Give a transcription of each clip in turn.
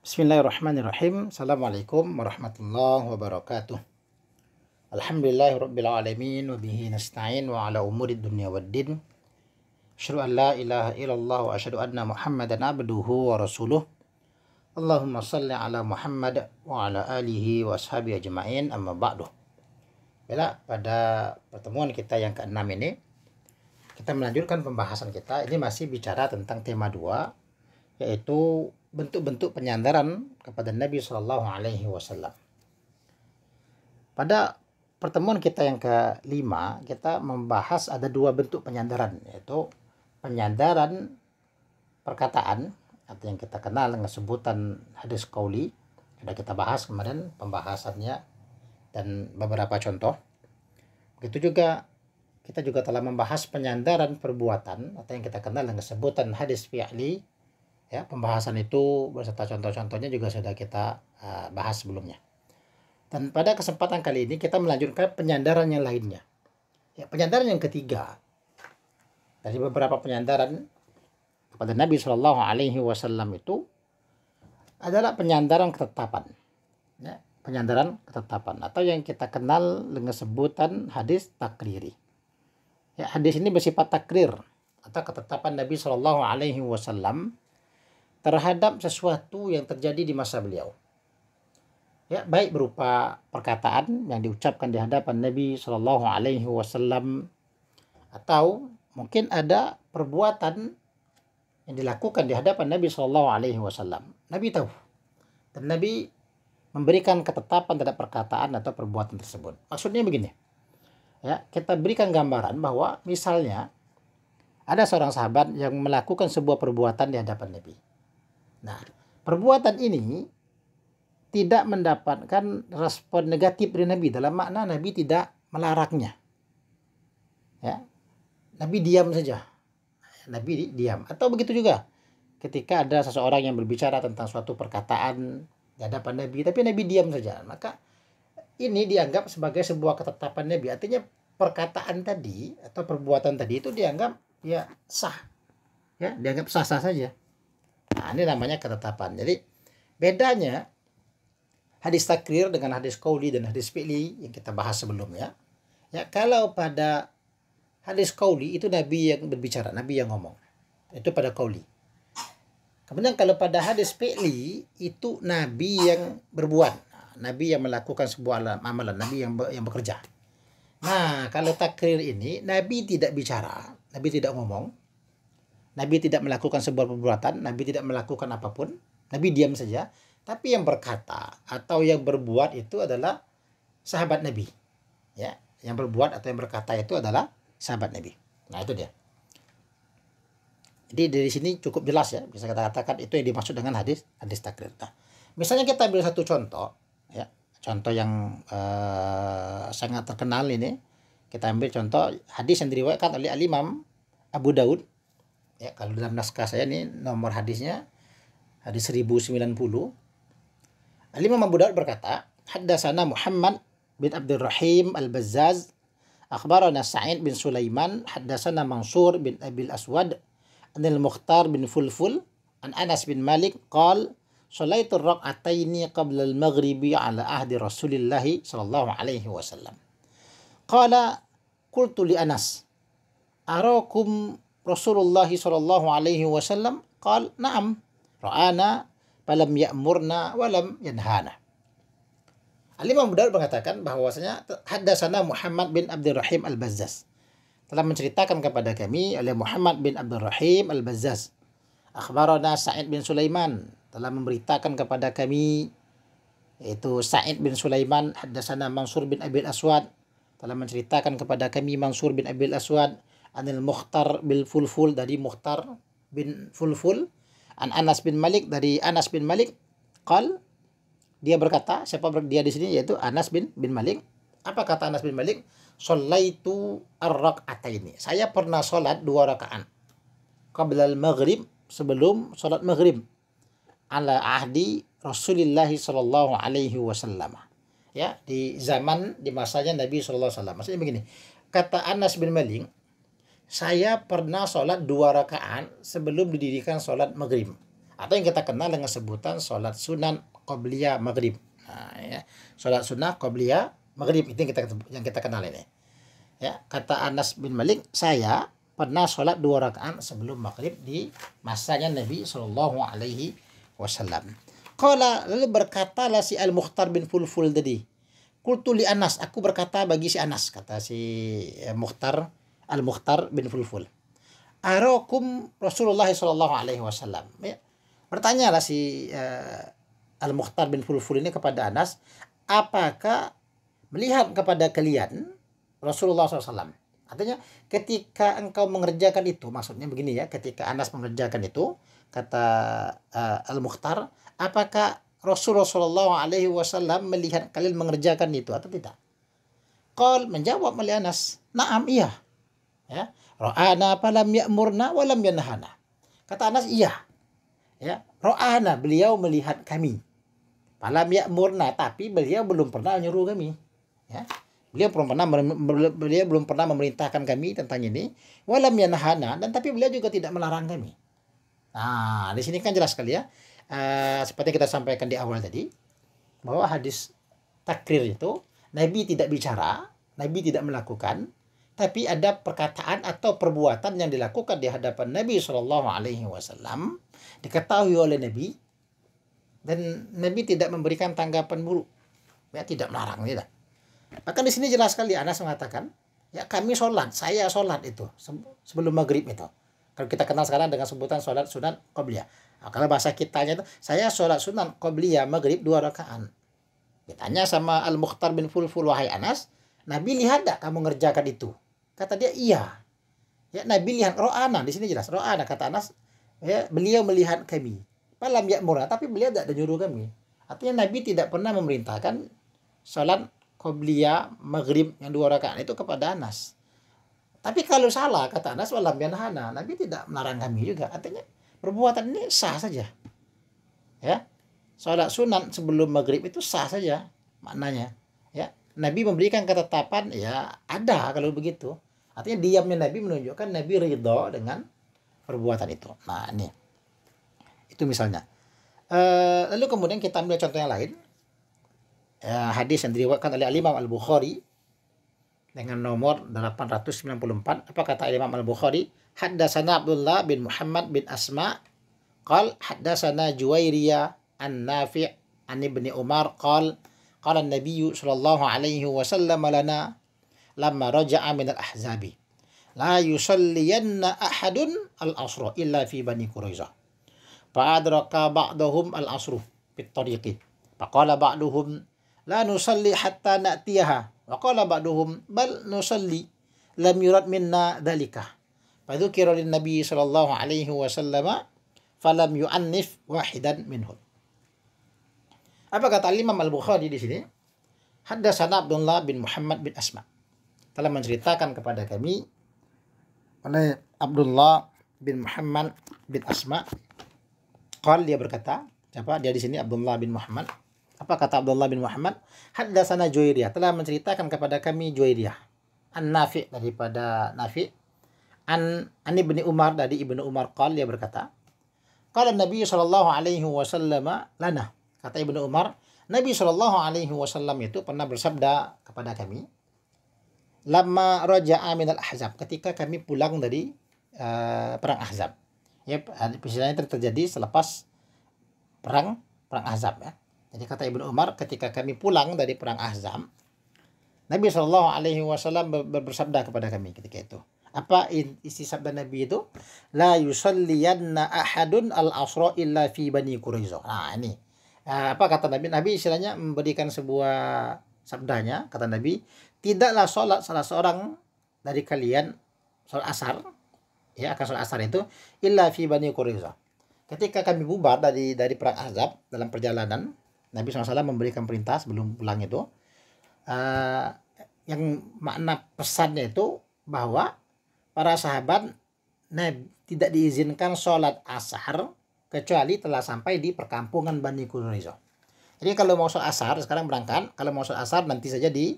Bismillahirrahmanirrahim. Assalamualaikum warahmatullahi wabarakatuh. Alhamdulillahirabbil alamin wa bihi nasta'in wa ala umuri dunya waddin. Asyhadu an la ilaha illallah wa asyhadu anna Muhammadan abduhu wa rasuluh. Allahumma shalli ala Muhammad wa ala alihi wa ashabihi ajma'in, amma ba'du. Bila pada pertemuan kita yang ke-6 ini kita melanjutkan pembahasan kita. Ini masih bicara tentang tema 2, yaitu bentuk-bentuk penyandaran kepada Nabi Shallallahu Alaihi Wasallam. Pada pertemuan kita yang ke-5, kita membahas ada 2 bentuk penyandaran, yaitu penyandaran perkataan atau yang kita kenal dengan sebutan hadis qauli. Sudah kita bahas kemarin pembahasannya dan beberapa contoh. Begitu juga kita juga telah membahas penyandaran perbuatan atau yang kita kenal dengan sebutan hadis fi'li. Ya, pembahasan itu beserta contoh-contohnya juga sudah kita bahas sebelumnya. Dan pada kesempatan kali ini kita melanjutkan penyandaran yang lainnya. Ya, penyandaran yang ketiga dari beberapa penyandaran kepada Nabi Shallallahu Alaihi Wasallam itu adalah penyandaran ketetapan. Ya, penyandaran ketetapan atau yang kita kenal dengan sebutan hadis takriri. Ya, hadis ini bersifat takrir atau ketetapan Nabi Shallallahu Alaihi Wasallam terhadap sesuatu yang terjadi di masa beliau. Ya, baik berupa perkataan yang diucapkan di hadapan Nabi Shallallahu Alaihi Wasallam atau mungkin ada perbuatan yang dilakukan di hadapan Nabi Shallallahu Alaihi Wasallam. Nabi tahu dan Nabi memberikan ketetapan terhadap perkataan atau perbuatan tersebut. Maksudnya begini, ya, kita berikan gambaran bahwa misalnya ada seorang sahabat yang melakukan sebuah perbuatan di hadapan Nabi. Nah, perbuatan ini tidak mendapatkan respon negatif dari Nabi, dalam makna Nabi tidak melarangnya. Ya, Nabi diam saja. Nabi diam. Atau begitu juga ketika ada seseorang yang berbicara tentang suatu perkataan di hadapan Nabi, tapi Nabi diam saja. Maka ini dianggap sebagai sebuah ketetapan Nabi. Artinya perkataan tadi atau perbuatan tadi itu dianggap ya sah. Ya, dianggap sah-sah saja. Nah, ini namanya ketetapan. Jadi bedanya hadis takrir dengan hadis qauli dan hadis fi'li yang kita bahas sebelumnya. Ya, kalau pada hadis qauli itu Nabi yang berbicara, Nabi yang ngomong. Itu pada qauli. Kemudian kalau pada hadis fi'li itu Nabi yang berbuat. Nabi yang melakukan sebuah amalan, Nabi yang bekerja. Nah, kalau takrir ini Nabi tidak bicara, Nabi tidak ngomong. Nabi tidak melakukan sebuah perbuatan, Nabi tidak melakukan apapun, Nabi diam saja. Tapi yang berkata atau yang berbuat itu adalah sahabat Nabi. Ya, yang berbuat atau yang berkata itu adalah sahabat Nabi. Nah, itu dia. Jadi dari sini cukup jelas ya, bisa kita katakan itu yang dimaksud dengan hadis takrir. Nah, misalnya kita ambil satu contoh, ya, contoh yang sangat terkenal ini. Kita ambil contoh hadis yang diriwayatkan oleh Al-Imam Abu Daud. Ya, kalau dalam naskah saya ini nomor hadisnya hadis 1090. Al-Imam Abu Daud berkata, haddatsana Muhammad bin Abdurrahim Al-Bazzaz, akhbarana Sa'id bin Sulaiman, haddatsana Mansur bin Abil Aswad, anil Mukhtar bin Fulful, an Anas bin Malik, qala sholaitu rak'ataini qabla al-maghribi ala ahdi Rasulillah sallallahu alaihi wasallam. Qala qultu li Anas, arakum Rasulullah sallallahu alaihi wasallam? Qal na'am ra'ana falam ya'murna walam yanhana. Al-Imam Abu Daud mengatakan bahwasanya haddatsana Muhammad bin Abdurrahim Al-Bazzaz, telah menceritakan kepada kami oleh Muhammad bin Abdurrahim Al-Bazzaz. Akhbarana Sa'id bin Sulaiman, telah memberitakan kepada kami, yaitu Sa'id bin Sulaiman. Haddatsana Mansur bin Abil Aswad, telah menceritakan kepada kami Mansur bin Abil Aswad. Anil Mukhtar bil Fulful, dari Mukhtar bin Fulful. An Anas bin Malik, dari Anas bin Malik. Qal, dia berkata, siapa dia di sini, yaitu Anas bin Malik. Apa kata Anas bin Malik? Shallaitu ar-rak'ataini, saya pernah sholat 2 rakaat qabla al-maghrib, sebelum sholat maghrib, ala ahdi Rasulullah sallallahu alaihi wasallam. Ya, di zaman, di masanya Nabi sallallahu alaihi wasallam. Maksudnya begini, kata Anas bin Malik, saya pernah sholat 2 rakaat sebelum didirikan sholat maghrib. atau yang kita kenal dengan sebutan sholat sunan qobliyah maghrib. Nah, ya, sholat sunnah qobliyah maghrib itu yang kita kenal ini. Ya, kata Anas bin Malik, saya pernah sholat 2 rakaat sebelum maghrib di masanya Nabi Shallallahu Alaihi Wasallam. Qala, lalu berkatalah si Al-Mukhtar bin Fulful tadi. Qultu li Anas, aku berkata bagi si Anas, kata si Al-Mukhtar bin Fulful. Arakum Rasulullah Shallallahu Alaihi Wasallam. Ya, bertanyalah si Al-Mukhtar bin Fulful ini kepada Anas, apakah melihat kepada kalian Rasulullah SAW. Artinya ketika engkau mengerjakan itu, maksudnya begini ya, ketika Anas mengerjakan itu, kata Al-Mukhtar, apakah Rasulullah SAW melihat kalian mengerjakan itu atau tidak? Qal, menjawab oleh Anas, na'am, iya. Ya, ra'ana falam ya'murna walam yanhana. Kata Anas, iya. Ya, ra'ana, beliau melihat kami. Falam ya'murna, tapi beliau belum pernah menyuruh kami. Ya. Beliau belum pernah memerintahkan kami tentang ini, walam yanhana, dan tapi beliau juga tidak melarang kami. Nah, di sini kan jelas sekali ya, seperti yang kita sampaikan di awal tadi, bahwa hadis takrir itu Nabi tidak bicara, Nabi tidak melakukan, tapi ada perkataan atau perbuatan yang dilakukan di hadapan Nabi Shallallahu Alaihi Wasallam, diketahui oleh Nabi, dan Nabi tidak memberikan tanggapan buruk, ya, tidak melarang, tidak. Bahkan di sini jelas sekali Anas mengatakan, ya kami sholat, saya sholat itu sebelum maghrib itu. Kalau kita kenal sekarang dengan sebutan sholat sunan qobliyah. Nah, kalau bahasa kitanya itu, saya sholat sunan qobliyah maghrib 2 rakaat. Ditanya sama Al-Mukhtar bin Fulful, wahai Anas, Nabi lihat tak kamu ngerjakan itu? Kata dia, iya. Ya, Nabi lihat, ro'ana, di sini jelas, ro'ana, kata Anas, ya, beliau melihat kami. Falam ya'murna, tapi beliau tidak menyuruh kami. Artinya Nabi tidak pernah memerintahkan sholat qobliyah maghrib yang 2 rakaat itu kepada Anas. Tapi kalau salah, kata Anas, walam yanhana, Nabi tidak melarang kami juga. Artinya perbuatan ini sah saja. Ya, sholat sunan sebelum maghrib itu sah saja maknanya. Ya, Nabi memberikan ketetapan, ya ada kalau begitu. Artinya diamnya Nabi menunjukkan Nabi ridho dengan perbuatan itu. Nah, ini itu misalnya. Lalu kemudian kita ambil contoh yang lain. Hadis yang diriwayatkan oleh Imam Al-Bukhari dengan nomor 894. Apa kata Imam Al-Bukhari? Haddatsana Abdullah bin Muhammad bin Asma qal haddatsana Juwairiyah an Nafi' an Ibni Umar qala an-nabiy sallallahu alaihi wasallam lana lamma raja'a min al-ahzabi la yusalliyanna ahadun al-asra illa fi Bani Quraizah fa adraka ba'dahum al-asru fit tariqi faqala ba'duhum la nusalli hatta na'tiyaha wa qala ba'duhum bal nusalli lam yurad minna dhalika fa dzukira lin nabi sallallahu alaihi wasallam falam yu'annif wahidan minhum. Apa kata Imam Al-Bukhari di sini? Haddatsana Abdullah bin Muhammad bin Asma, telah menceritakan kepada kami oleh Abdullah bin Muhammad bin Asma. Qal, dia berkata, siapa dia di sini? Abdullah bin Muhammad. Apa kata Abdullah bin Muhammad? Haddatsana Juwairiyah, telah menceritakan kepada kami Juwairiyah. An Nafi', daripada Nafi'. An Ibni Umar, dari Ibnu Umar. Qal, dia berkata, qala Nabi sallallahu alaihi wasallam lana. Kata Ibnu Umar, Nabi sallallahu alaihi wasallam itu pernah bersabda kepada kami, lamma raja'a minal ahzab, ketika kami pulang dari perang Ahzab. Ya, peristiwanya terjadi selepas perang Ahzab ya. Jadi kata Ibnu Umar, ketika kami pulang dari perang Ahzab, Nabi Shallallahu Alaihi Wasallam bersabda kepada kami ketika itu. Apa isi sabda Nabi itu? La yusalliyanna ahadun al-asra illa fi Bani Quraizah. Nah, ini. Apa kata Nabi? Nabi istilahnya memberikan sebuah sabdanya, kata Nabi, tidaklah sholat salah seorang dari kalian sholat asar, ya akan sholat asar itu, illa fi Bani Quraizah. Ketika kami bubar dari perang Ahzab dalam perjalanan, Nabi SAW memberikan perintah sebelum pulang itu, yang makna pesannya itu bahwa para sahabat tidak diizinkan sholat asar kecuali telah sampai di perkampungan Bani Quraizah. Jadi kalau mau sholat asar sekarang berangkat, kalau mau sholat asar nanti saja di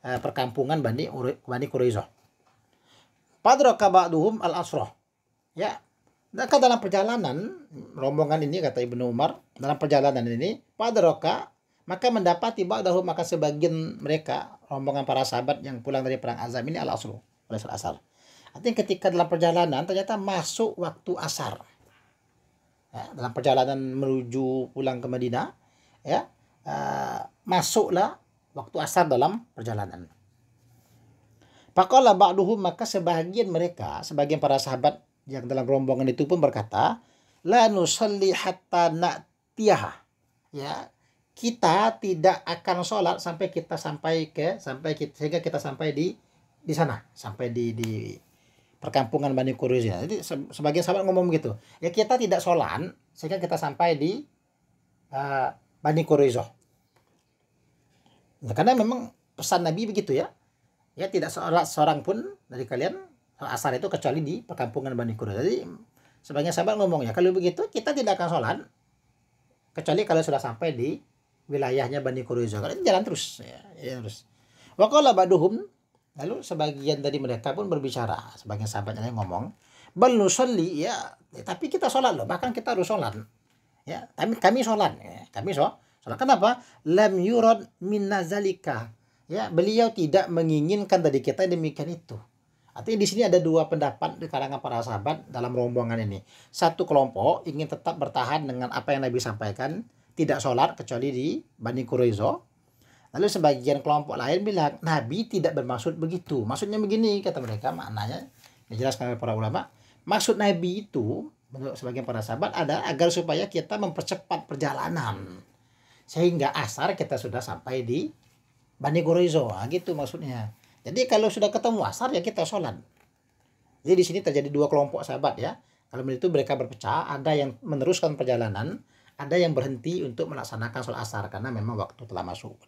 perkampungan Bani Quraizah. Padraka ba'duhum al-asrah. Ya, Maka dalam perjalanan rombongan ini, kata Ibnu Umar, dalam perjalanan ini padraka, maka mendapati ba'dahu, maka sebagian mereka rombongan para sahabat yang pulang dari perang Azam ini al-asru, oleh asar. Artinya ketika dalam perjalanan ternyata masuk waktu asar. Ya, dalam perjalanan menuju pulang ke Madinah, ya, masuklah waktu asar dalam perjalanan. Faqala ba'duhum, maka sebagian mereka, sebagian para sahabat yang dalam rombongan itu pun berkata, la nusalli hatta na'tiyaha. Ya, kita tidak akan sholat sampai kita sehingga kita sampai di sana, sampai di perkampungan Bani Quraisyah. Jadi sebagian sahabat ngomong begitu. Ya, kita tidak sholat sehingga kita sampai di Bani Quraisyah. Nah, karena memang pesan Nabi begitu ya. Ya, tidak sholat seorang pun dari kalian asar itu kecuali di perkampungan Bani Quraisyah. Jadi sebagian sahabat ngomongnya, kalau begitu kita tidak akan sholat kecuali kalau sudah sampai di wilayahnya Bani Quraisyah. Kalau itu jalan terus, ya terus. Wa qala ba'duhum, lalu sebagian dari mereka pun berbicara, sebagian sahabatnya yang ngomong, bal nusalli, ya, tapi kita sholat loh, bahkan kita harus sholat. Ya, kami sholat, ya, kami sholat. Kenapa? Lam yurad minna zalika. Ya, beliau tidak menginginkan dari kita demikian itu. Artinya di sini ada dua pendapat di kalangan para sahabat dalam rombongan ini. Satu kelompok ingin tetap bertahan dengan apa yang Nabi sampaikan, tidak sholat kecuali di Bani Quraisyah. Lalu sebagian kelompok lain bilang, Nabi tidak bermaksud begitu. Maksudnya begini, kata mereka, maknanya dijelaskan oleh para ulama. Maksud Nabi itu, menurut sebagian para sahabat, ada agar supaya kita mempercepat perjalanan. Sehingga asar kita sudah sampai di Bani Quraisyah, gitu maksudnya. Jadi kalau sudah ketemu asar, ya kita sholat. Jadi di sini terjadi dua kelompok sahabat ya. Kalau itu mereka berpecah, ada yang meneruskan perjalanan, ada yang berhenti untuk melaksanakan sholat asar karena memang waktu telah masuk.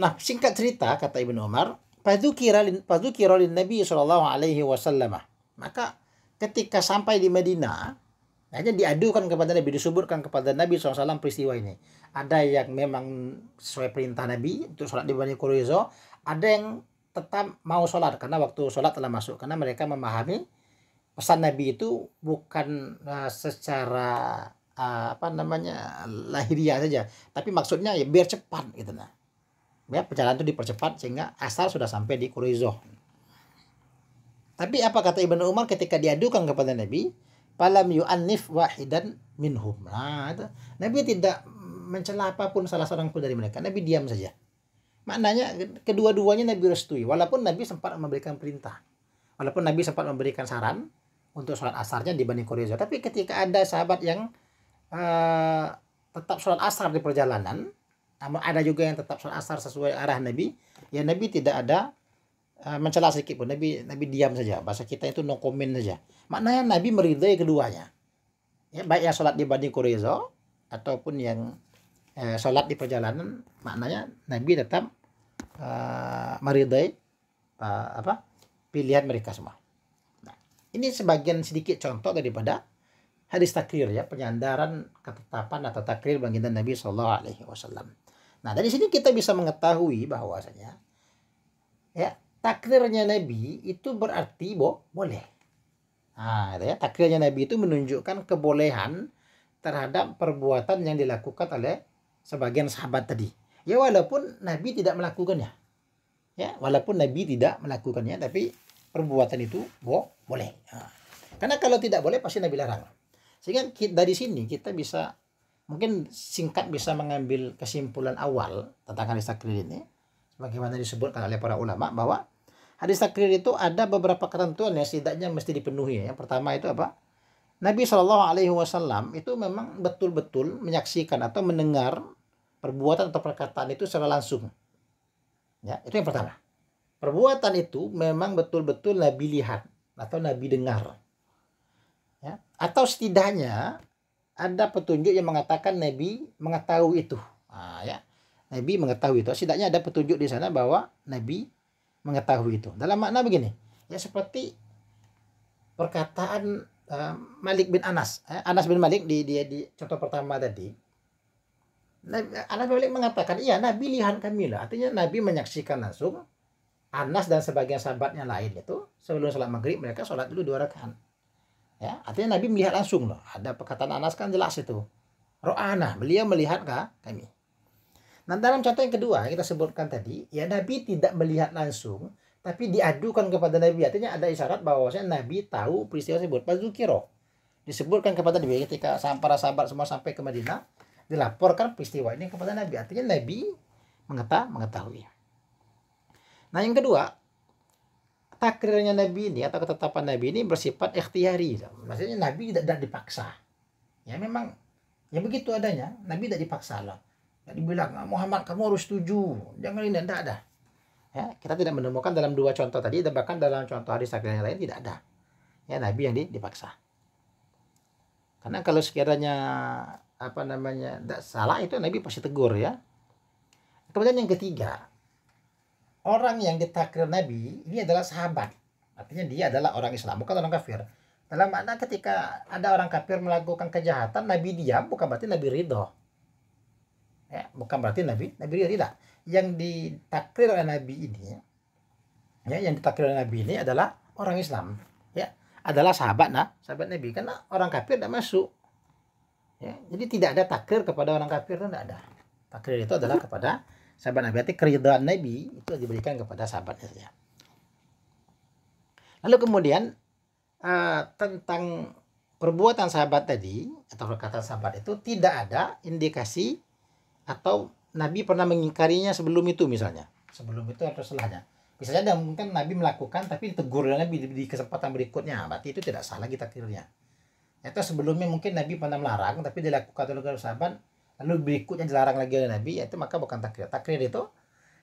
Nah, singkat cerita, kata Ibnu Umar, fadzukira lin Nabi sallallahu alaihi wasallam. Maka ketika sampai di Madinah, hanya diadukan kepada Nabi, disebutkan kepada Nabi SAW peristiwa ini. Ada yang memang sesuai perintah Nabi untuk sholat di Bani Quraisyah, ada yang tetap mau sholat karena waktu sholat telah masuk, karena mereka memahami pesan Nabi itu bukan secara lahiriah saja, tapi maksudnya ya biar cepat gitu. Nah, ya, perjalanan itu dipercepat sehingga asal sudah sampai di Quraisyah. Tapi apa kata Ibnu Umar ketika diadukan kepada Nabi? Falam yu'annif wahidan minhum. Nah, Nabi tidak mencela apapun salah seorang pun dari mereka. Nabi diam saja. Maknanya kedua-duanya Nabi restui. Walaupun Nabi sempat memberikan perintah. Walaupun Nabi sempat memberikan saran untuk sholat asarnya di Bani Quraisyah. Tapi ketika ada sahabat yang tetap sholat asar di perjalanan, namun ada juga yang tetap sholat asar sesuai arah Nabi, ya Nabi tidak ada mencela sedikit pun. Nabi diam saja. Bahasa kita itu no comment saja. Maknanya Nabi meridai keduanya. Ya, baik yang sholat di Bani Quraisyah ataupun yang sholat di perjalanan, maknanya Nabi tetap meridai pilihan mereka semua. Nah, ini sebagian sedikit contoh daripada hadis takrir, ya, penyandaran ketetapan atau takrir baginda Nabi Sallallahu Alaihi Wasallam. Nah, dari sini kita bisa mengetahui bahwasanya, ya, takrirnya Nabi itu berarti boleh. Nah, ya, takrirnya Nabi itu menunjukkan kebolehan terhadap perbuatan yang dilakukan oleh sebagian sahabat tadi. Ya, walaupun Nabi tidak melakukannya. Ya, walaupun Nabi tidak melakukannya, tapi perbuatan itu boleh. Nah, karena kalau tidak boleh pasti Nabi larang. Sehingga dari sini kita bisa mungkin singkat bisa mengambil kesimpulan awal tentang hadis takrir ini. Bagaimana disebutkan oleh para ulama bahwa hadis takrir itu ada beberapa ketentuan yang setidaknya mesti dipenuhi. Yang pertama itu apa? Nabi Shallallahu Alaihi Wasallam itu memang betul-betul menyaksikan atau mendengar perbuatan atau perkataan itu secara langsung. Ya, itu yang pertama. Perbuatan itu memang betul-betul Nabi lihat atau Nabi dengar. Ya, atau setidaknya ada petunjuk yang mengatakan Nabi mengetahui itu. Nah, ya. Nabi mengetahui itu. Setidaknya ada petunjuk di sana bahwa Nabi mengetahui itu. Dalam makna begini, ya seperti perkataan Malik bin Anas. Anas bin Malik di contoh pertama tadi. Anas bin Malik mengatakan, iya Nabi lihat kami lah. Artinya Nabi menyaksikan langsung. Anas dan sebagian sahabatnya lain itu sebelum sholat maghrib mereka sholat dulu 2 rakaat. Ya, artinya Nabi melihat langsung loh. Ada perkataan Anas kan jelas itu. Ro'ana, beliau melihat kami. Nah, dalam contoh yang kedua kita sebutkan tadi, ya Nabi tidak melihat langsung, tapi diadukan kepada Nabi. Artinya ada isyarat bahwasanya Nabi tahu peristiwa tersebut. Fadzukiro, disebutkan kepada Nabi ketika para sahabat semua sampai ke Madinah, dilaporkan peristiwa ini kepada Nabi. Artinya Nabi mengetahui. Nah, yang kedua, takrirnya Nabi ini atau ketetapan Nabi ini bersifat ikhtiyari. Maksudnya Nabi tidak dipaksa. Ya memang ya begitu adanya. Nabi tidak dipaksa lah. Tidak dibilang Muhammad kamu harus setuju. Jangan ini, tidak ada. Ya, kita tidak menemukan dalam dua contoh tadi, dan bahkan dalam contoh hadis takrir yang lain tidak ada. Ya Nabi yang dipaksa. Karena kalau sekiranya tidak salah itu Nabi pasti tegur ya. Kemudian yang ketiga, orang yang ditakrir Nabi ini adalah sahabat. Artinya dia adalah orang Islam, bukan orang kafir. Dalam makna ketika ada orang kafir melakukan kejahatan, Nabi diam, bukan berarti Nabi ridho. Ya, bukan berarti Nabi ridho. Yang ditakrir oleh Nabi ini, ya, yang ditakrir oleh Nabi ini adalah orang Islam. Ya, adalah sahabat Nabi. Karena orang kafir tidak masuk. Ya, jadi tidak ada takrir kepada orang kafir, tidak ada. Takrir itu adalah kepada sahabat Nabi. Berarti keridhaan Nabi itu diberikan kepada sahabatnya saja. Lalu kemudian tentang perbuatan sahabat tadi atau perkataan sahabat itu tidak ada indikasi atau Nabi pernah mengingkarinya sebelum itu misalnya. Sebelum itu atau setelahnya. Bisa saja mungkin Nabi melakukan tapi ditegur oleh Nabi di kesempatan berikutnya. Berarti itu tidak salah kita takdirnya. Atau sebelumnya mungkin Nabi pernah melarang tapi dilakukan oleh sahabat, lalu berikutnya dilarang lagi oleh Nabi, itu maka bukan takrir. Takrir itu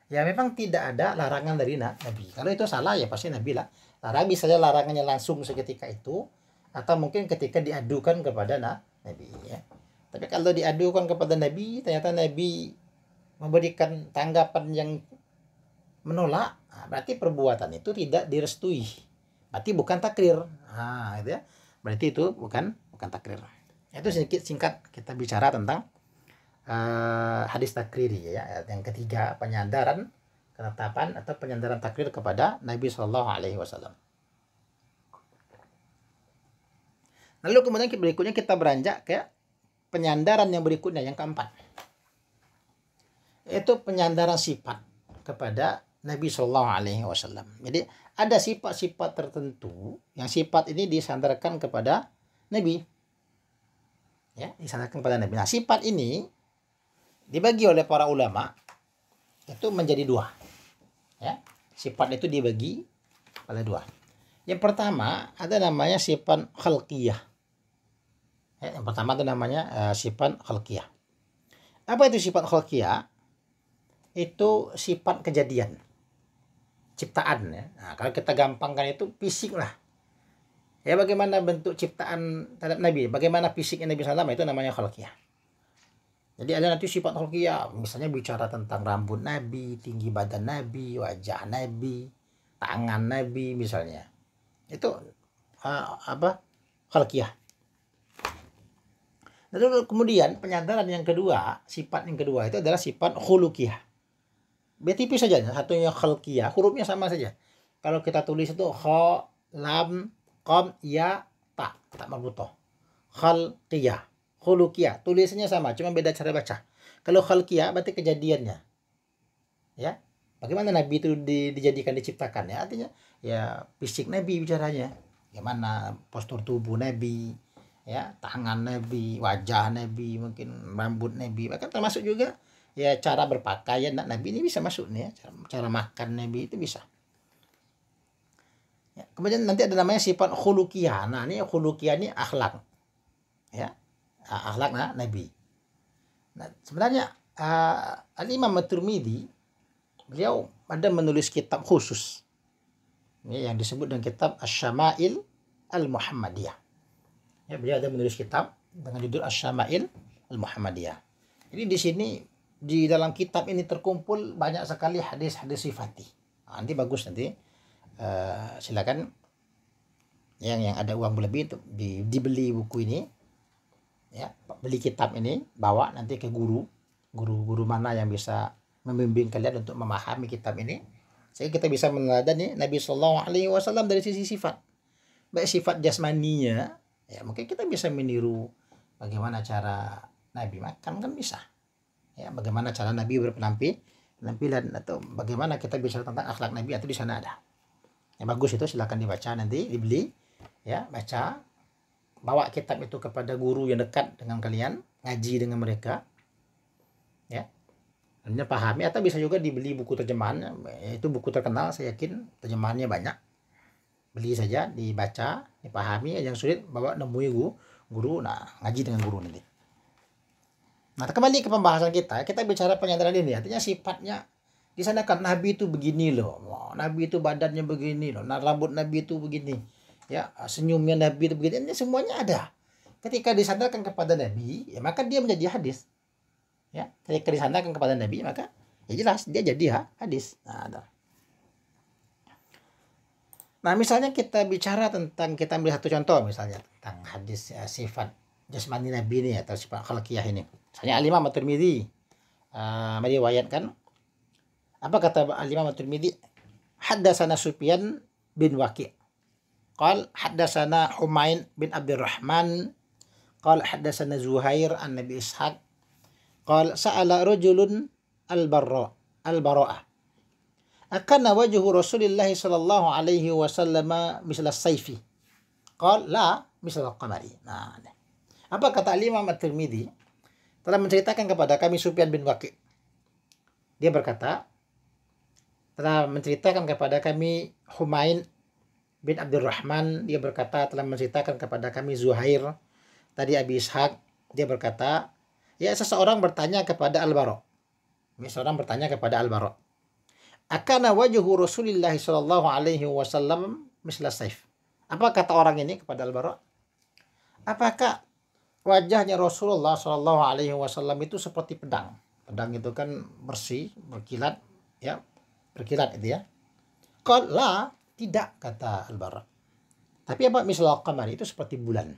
ya memang tidak ada larangan dari Nabi. Kalau itu salah ya pasti Nabi lah larang. Bisa saja larangannya langsung seketika itu, atau mungkin ketika diadukan kepada Nabi ya. Tapi kalau diadukan kepada Nabi ternyata Nabi memberikan tanggapan yang menolak, berarti perbuatan itu tidak direstui. Berarti bukan takrir. Gitu ya. Berarti itu bukan takrir. Itu sedikit singkat kita bicara tentang hadis takriri ya. Yang ketiga, penyandaran ketetapan atau penyandaran takrir kepada Nabi Shallallahu Alaihi Wasallam. Lalu kemudian berikutnya kita beranjak ke penyandaran yang berikutnya, yang keempat, yaitu penyandaran sifat kepada Nabi Shallallahu Alaihi Wasallam. Jadi ada sifat-sifat tertentu yang sifat ini disandarkan kepada Nabi, ya, disandarkan kepada Nabi. Nah, sifat ini dibagi oleh para ulama itu menjadi dua. Ya, sifat itu dibagi oleh dua. Yang pertama ada namanya sifat khalqiyah. Ya, yang pertama itu namanya sifat khalqiyah. Apa itu sifat khalqiyah? Itu sifat kejadian, ciptaan ya. Nah, kalau kita gampangkan itu fisik lah. Ya, bagaimana bentuk ciptaan terhadap Nabi, bagaimana fisiknya Nabi SAW, itu namanya khalqiyah. Jadi ada nanti sifat khalqiyah, misalnya bicara tentang rambut Nabi, tinggi badan Nabi, wajah Nabi, tangan Nabi misalnya. Itu khalqiyah. Lalu kemudian penyandaran yang kedua, sifat yang kedua itu adalah sifat khuluqiyah. Tipis saja, satunya khalqiyah, hurufnya sama saja. Kalau kita tulis itu kha, lam, qam, ya, ta, tak marbutoh. Khalqiyah, khuluqiyah, tulisannya sama, cuma beda cara baca. Kalau khalqiyah berarti kejadiannya. Ya. Bagaimana Nabi itu dijadikan, diciptakan ya? Artinya ya fisik Nabi bicaranya. Bagaimana postur tubuh Nabi, ya, tangan Nabi, wajah Nabi, mungkin rambut Nabi, bahkan termasuk juga ya cara berpakaian Nabi ini bisa masuk nih ya, cara makan Nabi itu bisa. Ya, kemudian nanti ada namanya sifat khuluqiyah. Nah, ini khuluqiyah ini akhlak. Ya. Akhlak Nabi. Nah, sebenarnya Al-Imam At-Tirmidzi beliau ada menulis kitab khusus. Ini yang disebut dengan kitab Asy-Syama'il Al-Muhammadiyah. Ya, beliau ada menulis kitab dengan judul Asy-Syama'il Al-Muhammadiyah. Jadi di sini di dalam kitab ini terkumpul banyak sekali hadis-hadis sifati. Nanti bagus nanti silakan yang ada uang lebih untuk dibeli buku ini, ya, beli kitab ini, bawa nanti ke guru mana yang bisa membimbing kalian untuk memahami kitab ini, sehingga kita bisa meneladani Nabi Shallallahu Alaihi Wasallam dari sisi sifat, baik sifat jasmaninya Ya, mungkin kita bisa meniru bagaimana cara Nabi makan, kan bisa. Ya, bagaimana cara Nabi penampilan, atau bagaimana kita bicara tentang akhlak Nabi, atau di sana ada. Yang bagus itu silakan dibaca, nanti dibeli, ya, baca, bawa kitab itu kepada guru yang dekat dengan kalian, ngaji dengan mereka, ya, dan pahami, atau bisa juga dibeli buku terjemahan, itu buku terkenal, saya yakin terjemahannya banyak. Beli saja, dibaca, dipahami, yang sulit bawa nemui guru, nah ngaji dengan guru nanti. Nah, kembali ke pembahasan kita bicara penyandaran ini, artinya sifatnya di sana kan Nabi itu begini loh, Nabi itu badannya begini loh, nah rambut Nabi itu begini, ya, senyumnya Nabi itu begini, ini semuanya ada. Ketika disandarkan kepada Nabi, ya maka dia menjadi hadis. Ya, ketika disandarkan kepada Nabi, maka ya jelas dia jadi hadis. Nah, misalnya kita bicara tentang, kita ambil satu contoh misalnya tentang hadis, sifat jasmani Nabi ini atau sifat khalqiyah ini. Misalnya Al-Imam At-Tirmidzi meriwayatkan, apa kata Al-Imam At-Tirmidzi? Haddatsana Sufyan bin Waqi'. Qal haddatsana Humain bin Abdurrahman. Qal haddatsana Zuhair an Nabi Ishaq. Qal sa'ala rajulun al-Bara'ah. Akana wajhu Rasulillah sallallahu alaihi wasallam misal as-sayfi. Qal la misal al-qamari. Nah, apa kata Imam At-Tirmidzi? Telah menceritakan kepada kami Sufyan bin Waqi'. Dia berkata, telah menceritakan kepada kami Humain bin Abdurrahman. Dia berkata, telah menceritakan kepada kami Zuhair. Tadi Abi Ishaq, dia berkata, ya, seseorang bertanya kepada Al-Bara'. Seseorang bertanya kepada Al-Bara'. Akana wajhu Rasulillah sallallahu alaihi wasallam misla saif. Apa kata orang ini kepada Al-Bara'? Apakah wajahnya Rasulullah sallallahu alaihi wasallam itu seperti pedang? Pedang itu kan bersih, berkilat, ya, berkilat itu ya. Qal la, tidak, kata Al-Bara'. Tapi apa misal qamar, itu seperti bulan.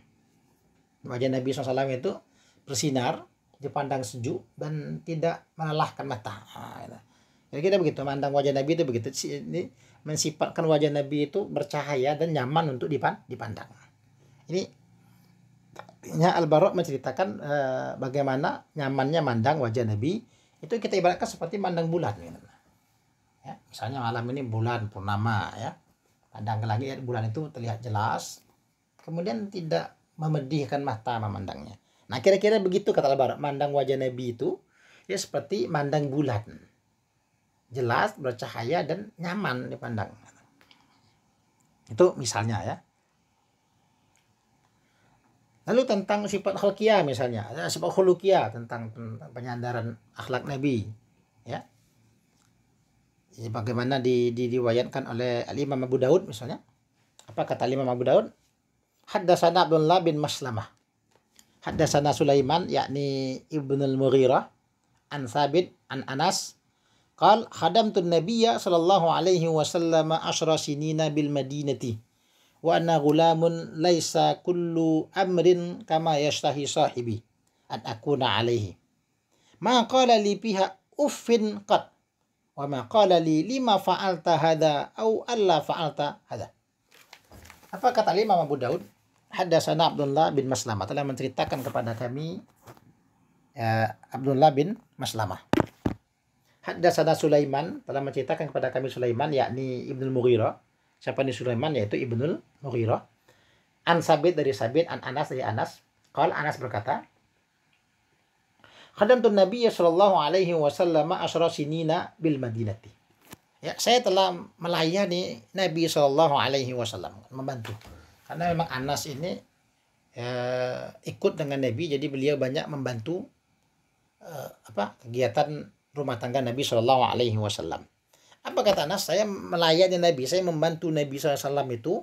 Wajah Nabi SAW itu bersinar, dipandang sejuk dan tidak melelahkan mata. Jadi kita begitu memandang wajah Nabi itu begitu. Ini mensifatkan wajah Nabi itu bercahaya dan nyaman untuk dipandang. Ini artinya Al-Bara' menceritakan bagaimana nyamannya mandang wajah Nabi. Itu kita ibaratkan seperti mandang bulan. Ya, misalnya malam ini bulan purnama, ya, pandang ke langit, bulan itu terlihat jelas, kemudian tidak memedihkan mata memandangnya. Nah, kira-kira begitu kata Al-Bara', mandang wajah Nabi itu ya seperti mandang bulan, jelas, bercahaya, dan nyaman dipandang. Itu misalnya, ya. Lalu tentang sifat khalqiyah misalnya, sifat khuluqiyah, tentang penyandaran akhlak Nabi, ya. Bagaimana diriwayatkan oleh Al-Imam Abu Daud misalnya. Apa kata Al-Imam Abu Daud? Haddatsana Abdullah bin Maslamah. Haddatsana Sulaiman yakni Ibnul Mughirah an Thabit an Anas. Qal khadamtu an-nabiyya sallallahu alaihi wasallam 10 sinina bil Madinati wa anna ghulamun laisa kullu amrin kama yashtahi sahibi an akuna alaihi. Ma qala li fiha uffin qat wa ma qala li lima fa'alta hadha au alla fa'alta hadha. Apa kata Imam Abu Daud? Haddatsana Abdullah bin Maslamah, telah menceritakan kepada kami Abdullah bin Maslamah. Haddatsana Sulaiman, telah menceritakan kepada kami Sulaiman yakni Ibnul Mughirah. Siapa ini Sulaiman? Yaitu Ibnul Mughirah. An Sabit, dari Sabit, an Anas, dari Anas. Qal, Anas berkata, khadamtu Nabi sallallahu alaihi wasallam 10 sinina bil Madinati. Ya, saya telah melayani Nabi sallallahu alaihi wasallam, membantu. Karena memang Anas ini ikut dengan Nabi, jadi beliau banyak membantu kegiatan rumah tangga Nabi sallallahu alaihi wasallam. Apa kata Anas? Saya melayani Nabi, saya membantu Nabi sallallahu alaihi wasallam itu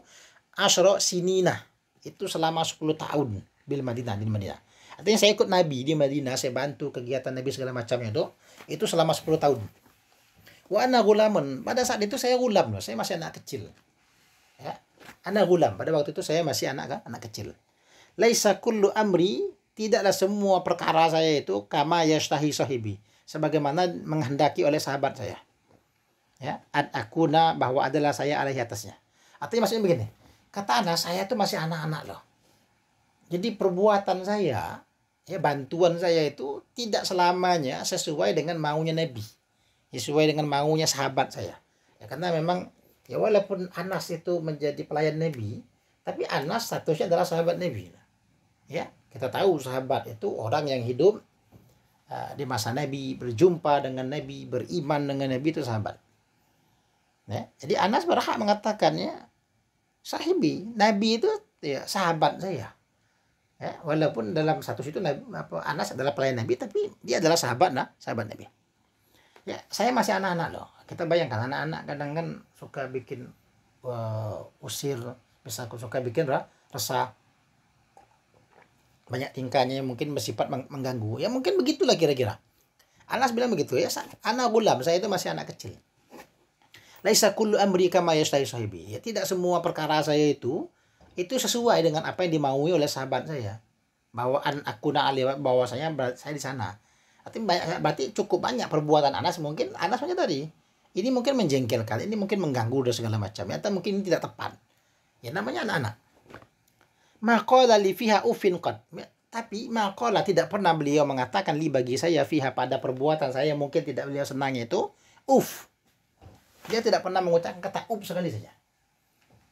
10 sinina, itu selama 10 tahun bil Madinah, di Madinah. Artinya saya ikut Nabi di Madinah, saya bantu kegiatan Nabi segala macamnya itu selama 10 tahun. Wa ana ghulamun, pada saat itu saya gulam loh, saya masih anak kecil. Ya, ana gulam, pada waktu itu saya masih anak kecil. Laisa kullu amri, tidaklah semua perkara saya itu kama yashtahi sahibi, sebagaimana menghendaki oleh sahabat saya. Ya, ad akuna, bahwa adalah saya alaihi atasnya. Artinya maksudnya begini, kata Anas, saya itu masih anak-anak loh. Jadi perbuatan saya, ya bantuan saya itu tidak selamanya sesuai dengan maunya Nabi, sesuai dengan maunya sahabat saya. Ya karena memang ya walaupun Anas itu menjadi pelayan Nabi, tapi Anas statusnya adalah sahabat Nabi. Ya, kita tahu sahabat itu orang yang hidup di masa Nabi, berjumpa dengan Nabi, beriman dengan Nabi, itu sahabat. Ya, jadi Anas berhak mengatakannya sahibi, Nabi itu ya sahabat saya. Ya, walaupun dalam status itu Anas adalah pelayan Nabi, tapi dia adalah sahabat Nabi. Ya, saya masih anak-anak loh. Kita bayangkan anak-anak kadang kan suka bikin usir, bisa suka bikin resah, banyak tingkahnya yang mungkin bersifat mengganggu. Ya mungkin begitulah kira-kira. Anas bilang begitu ya, anak gulam, saya itu masih anak kecil. Laisa kullu amri kama yastahi sahibi. Ya tidak semua perkara saya itu sesuai dengan apa yang dimaui oleh sahabat saya. Bawaan akuna alih bahwasanya saya di sana. Berarti cukup banyak perbuatan Anas, mungkin Anas tadi. Ini mungkin menjengkelkan, ini mungkin mengganggu dan segala macam. Atau mungkin ini tidak tepat. Ya namanya anak-anak. Maqala li fiha ufin qad. Tapi maqala tidak pernah beliau mengatakan li bagi saya fiha pada perbuatan saya mungkin tidak beliau senangnya itu uf. Dia tidak pernah mengucapkan kata uf sekali saja.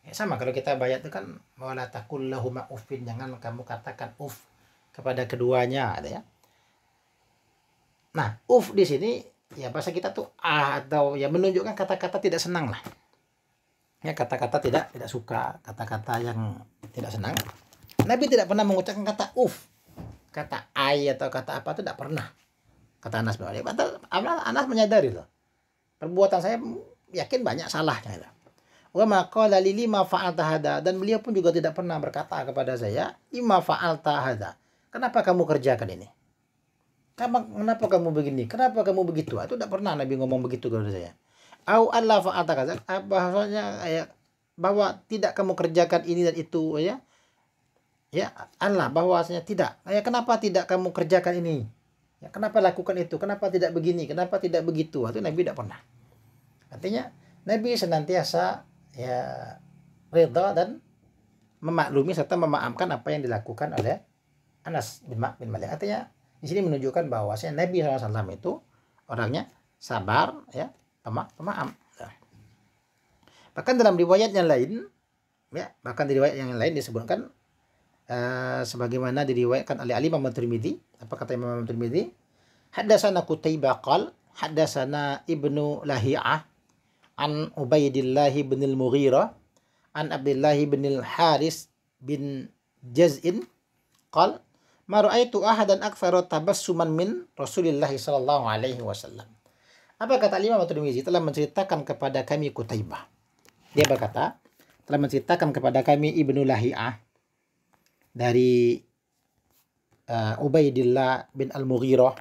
Ya, sama kalau kita bayat itu kan wala taqul lahuma uffin, jangan kamu katakan uf kepada keduanya, ada ya. Nah, uf di sini ya bahasa kita tuh atau ya menunjukkan kata-kata tidak senang lah. Ya kata-kata tidak suka, kata-kata yang tidak senang. Nabi tidak pernah mengucapkan kata uf, kata ai atau kata apa itu tidak pernah. Kata Anas bin Malik. Anas menyadari loh. Perbuatan saya yakin banyak salahnya. Wa ma qala li lima fa'alta hada, dan beliau pun juga tidak pernah berkata kepada saya lima fa'alta hada. Kenapa kamu kerjakan ini? Kenapa kamu begini? Kenapa kamu begitu? Itu tidak pernah Nabi ngomong begitu kepada saya. Au Allah fa'alta kaza, bahwasanya ya, bahwa tidak kamu kerjakan ini dan itu ya. Ya Allah bahwasanya tidak. Ya kenapa tidak kamu kerjakan ini? Ya kenapa lakukan itu? Kenapa tidak begini? Kenapa tidak begitu? Itu Nabi tidak pernah. Artinya Nabi senantiasa ya ridha dan memaklumi serta memaafkan apa yang dilakukan oleh Anas bin Malik. Artinya di sini menunjukkan bahwasanya Nabi SAW itu orangnya sabar, ya, pemaaf. Bahkan dalam riwayat yang lain, ya, disebutkan sebagaimana diriwayatkan oleh Imam Tirmidzi. Apa kata Imam Tirmidzi? Haddatsana Qutaibah qal haddatsana Ibnu Lahiyah an Ubaidillah bin al-Mughirah an Abdullah bin al-Haris bin Jaz'in qal ma ra'aitu ahadan aktsara tabassuman min Rasulillah sallallahu alaihi wasallam. Apa kata Imam Tirmidzi? Telah menceritakan kepada kami Qutaibah. Dia berkata, telah menceritakan kepada kami Ibnu Lahiyah dari Ubaidillah bin al-Mughirah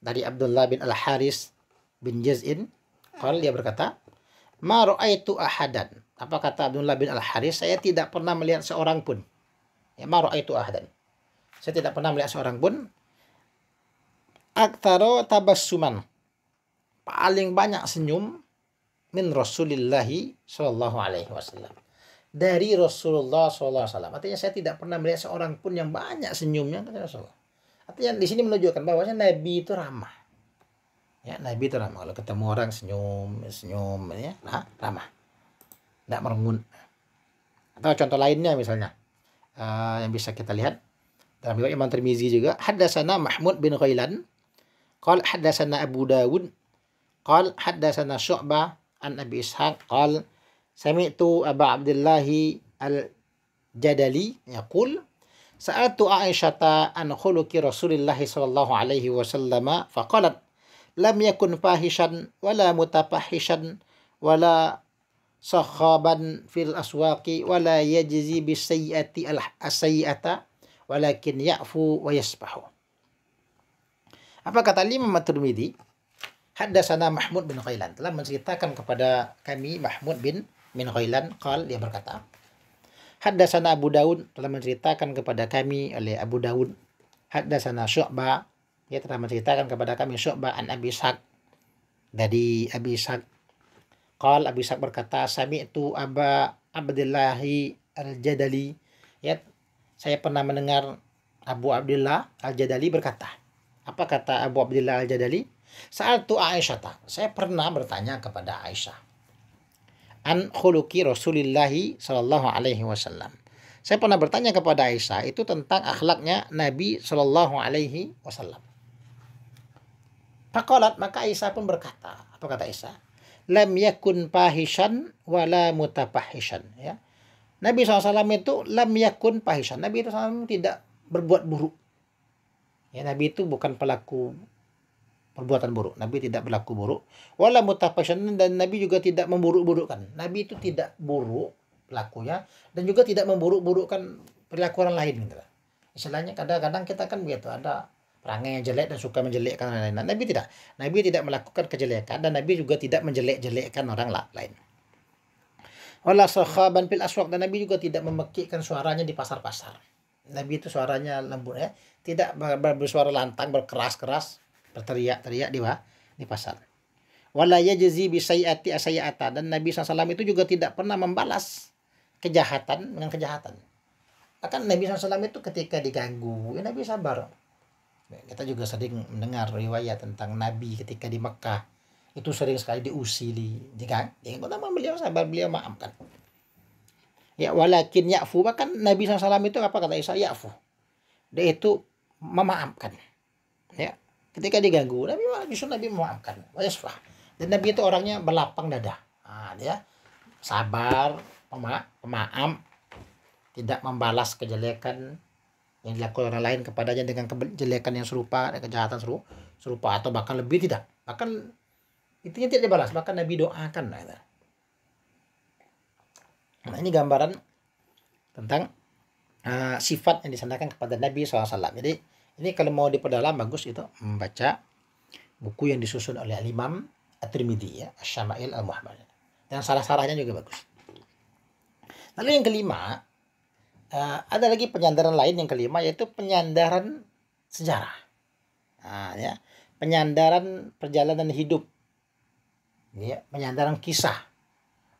dari Abdullah bin al-Haris bin Jaz'in. Qal, dia berkata, ma ra'aitu ahadan. Apa kata Abdullah bin al-Haris? Saya tidak pernah melihat seorang pun. Ya, ma ra'aitu ahadan. Saya tidak pernah melihat seorang pun aktsara tabassuman, paling banyak senyum, min Rasulillahi sallallahu alaihi wasallam, dari Rasulullah sallallahu alaihi wasallam. Artinya saya tidak pernah melihat seorang pun yang banyak senyumnya kata Rasulullah. Artinya di sini menunjukkan bahwa Nabi itu ramah. Ya, Nabi itu ramah. Kalau ketemu orang senyum ya, ramah. Tidak merengut. Atau contoh lainnya misalnya yang bisa kita lihat dalam riwayat Imam Tirmizi juga, haddatsana Mahmud bin Ghailan qal haddatsana Abu Dawud qal haddatsana Syu'bah an Abi Ishaq qal sami'tu Aba Abdullah al-Jadali yaqul sa'altu Aisyata an khuluqi Rasulillah sallallahu alaihi wasallam faqalat lam yakun fahishan wala mutafahishan wala sakhaban fil aswaqi wala yajzi bis sayyiati as-sayyi'ata walakin ya'fu wa yasbahu. Apa kata Imam At-Tirmidzi? Haddatsana Mahmud bin Ghailan, telah menceritakan kepada kami Mahmud bin Ghailan qal, dia berkata, haddatsana Abu Daud, telah menceritakan kepada kami oleh Abu Daud. Haddatsana Syu'bah, dia telah menceritakan kepada kami Syu'bah an Abi Ishaq, dari Abi Ishaq qal, Abi Ishaq berkata, sami'tu Aba Abdullah al-Jadali, ya, saya pernah mendengar Abu Abdullah Al-Jadali berkata. Apa kata Abu Abdullah Al-Jadali? Sa'altu Aisyah. Saya pernah bertanya kepada Aisyah. An khuluqi Rasulillahi sallallahu alaihi wasallam. Saya pernah bertanya kepada Aisyah itu tentang akhlaknya Nabi sallallahu alaihi wasallam. Faqalat, maka Aisyah pun berkata. Apa kata Aisyah? Lam yakun fahishan wala mutafahishan, ya. Nabi SAW itu lam yakun fahishan. Nabi itu SAW tidak berbuat buruk. Ya, Nabi itu bukan pelaku perbuatan buruk. Nabi tidak berlaku buruk. Wala mutafahishan, dan Nabi juga tidak memburuk-burukkan. Nabi itu tidak buruk pelakunya dan juga tidak memburuk-burukkan perilaku orang lain gitu. Istilahnya kadang-kadang kita kan begitu, ada perangai yang jelek dan suka menjelekkan orang lain. Nabi tidak. Nabi tidak melakukan kejelekan dan Nabi juga tidak menjelek-jelekkan orang lain. Wala sakhaban fil aswaq, dan Nabi juga tidak memekikkan suaranya di pasar-pasar. Nabi itu suaranya lembut, ya, tidak bersuara lantang, berkeras-keras, berteriak-teriak di pasar. Wala yajzi bi sayyi'ati asayyata, dan Nabi SAW itu juga tidak pernah membalas kejahatan dengan kejahatan. Bahkan Nabi SAW itu ketika diganggu, ya Nabi sabar. Kita juga sering mendengar riwayat tentang Nabi ketika di Mekah itu sering sekali diusili, diganggu. Namun beliau sabar, beliau maafkan. Ya, walakin ya'fu, bahkan Nabi SAW itu apa kata Isa, ya'fu. Dia itu memaafkan. Ya, ketika diganggu, justru Nabi memaafkan. Wayasfah. Dan Nabi itu orangnya berlapang dada. Nah, dia sabar, pemaaf, tidak membalas kejelekan yang dilakukan orang lain kepadanya dengan kejelekan yang serupa, kejahatan serupa atau bahkan lebih tidak. Bahkan intinya tidak dibalas, bahkan Nabi doakan. Nah, ini gambaran tentang sifat yang disandarkan kepada Nabi SAW. Jadi ini kalau mau diperdalam bagus itu membaca buku yang disusun oleh Imam At-Tirmidzi, ya, Asy-Syama'il Al-Muhammadiyah. Dan sarah-sarahnya juga bagus. Lalu yang kelima, ada lagi penyandaran lain yang kelima, yaitu penyandaran sejarah. Nah, ya, penyandaran perjalanan hidup. Ya, penyandaran kisah.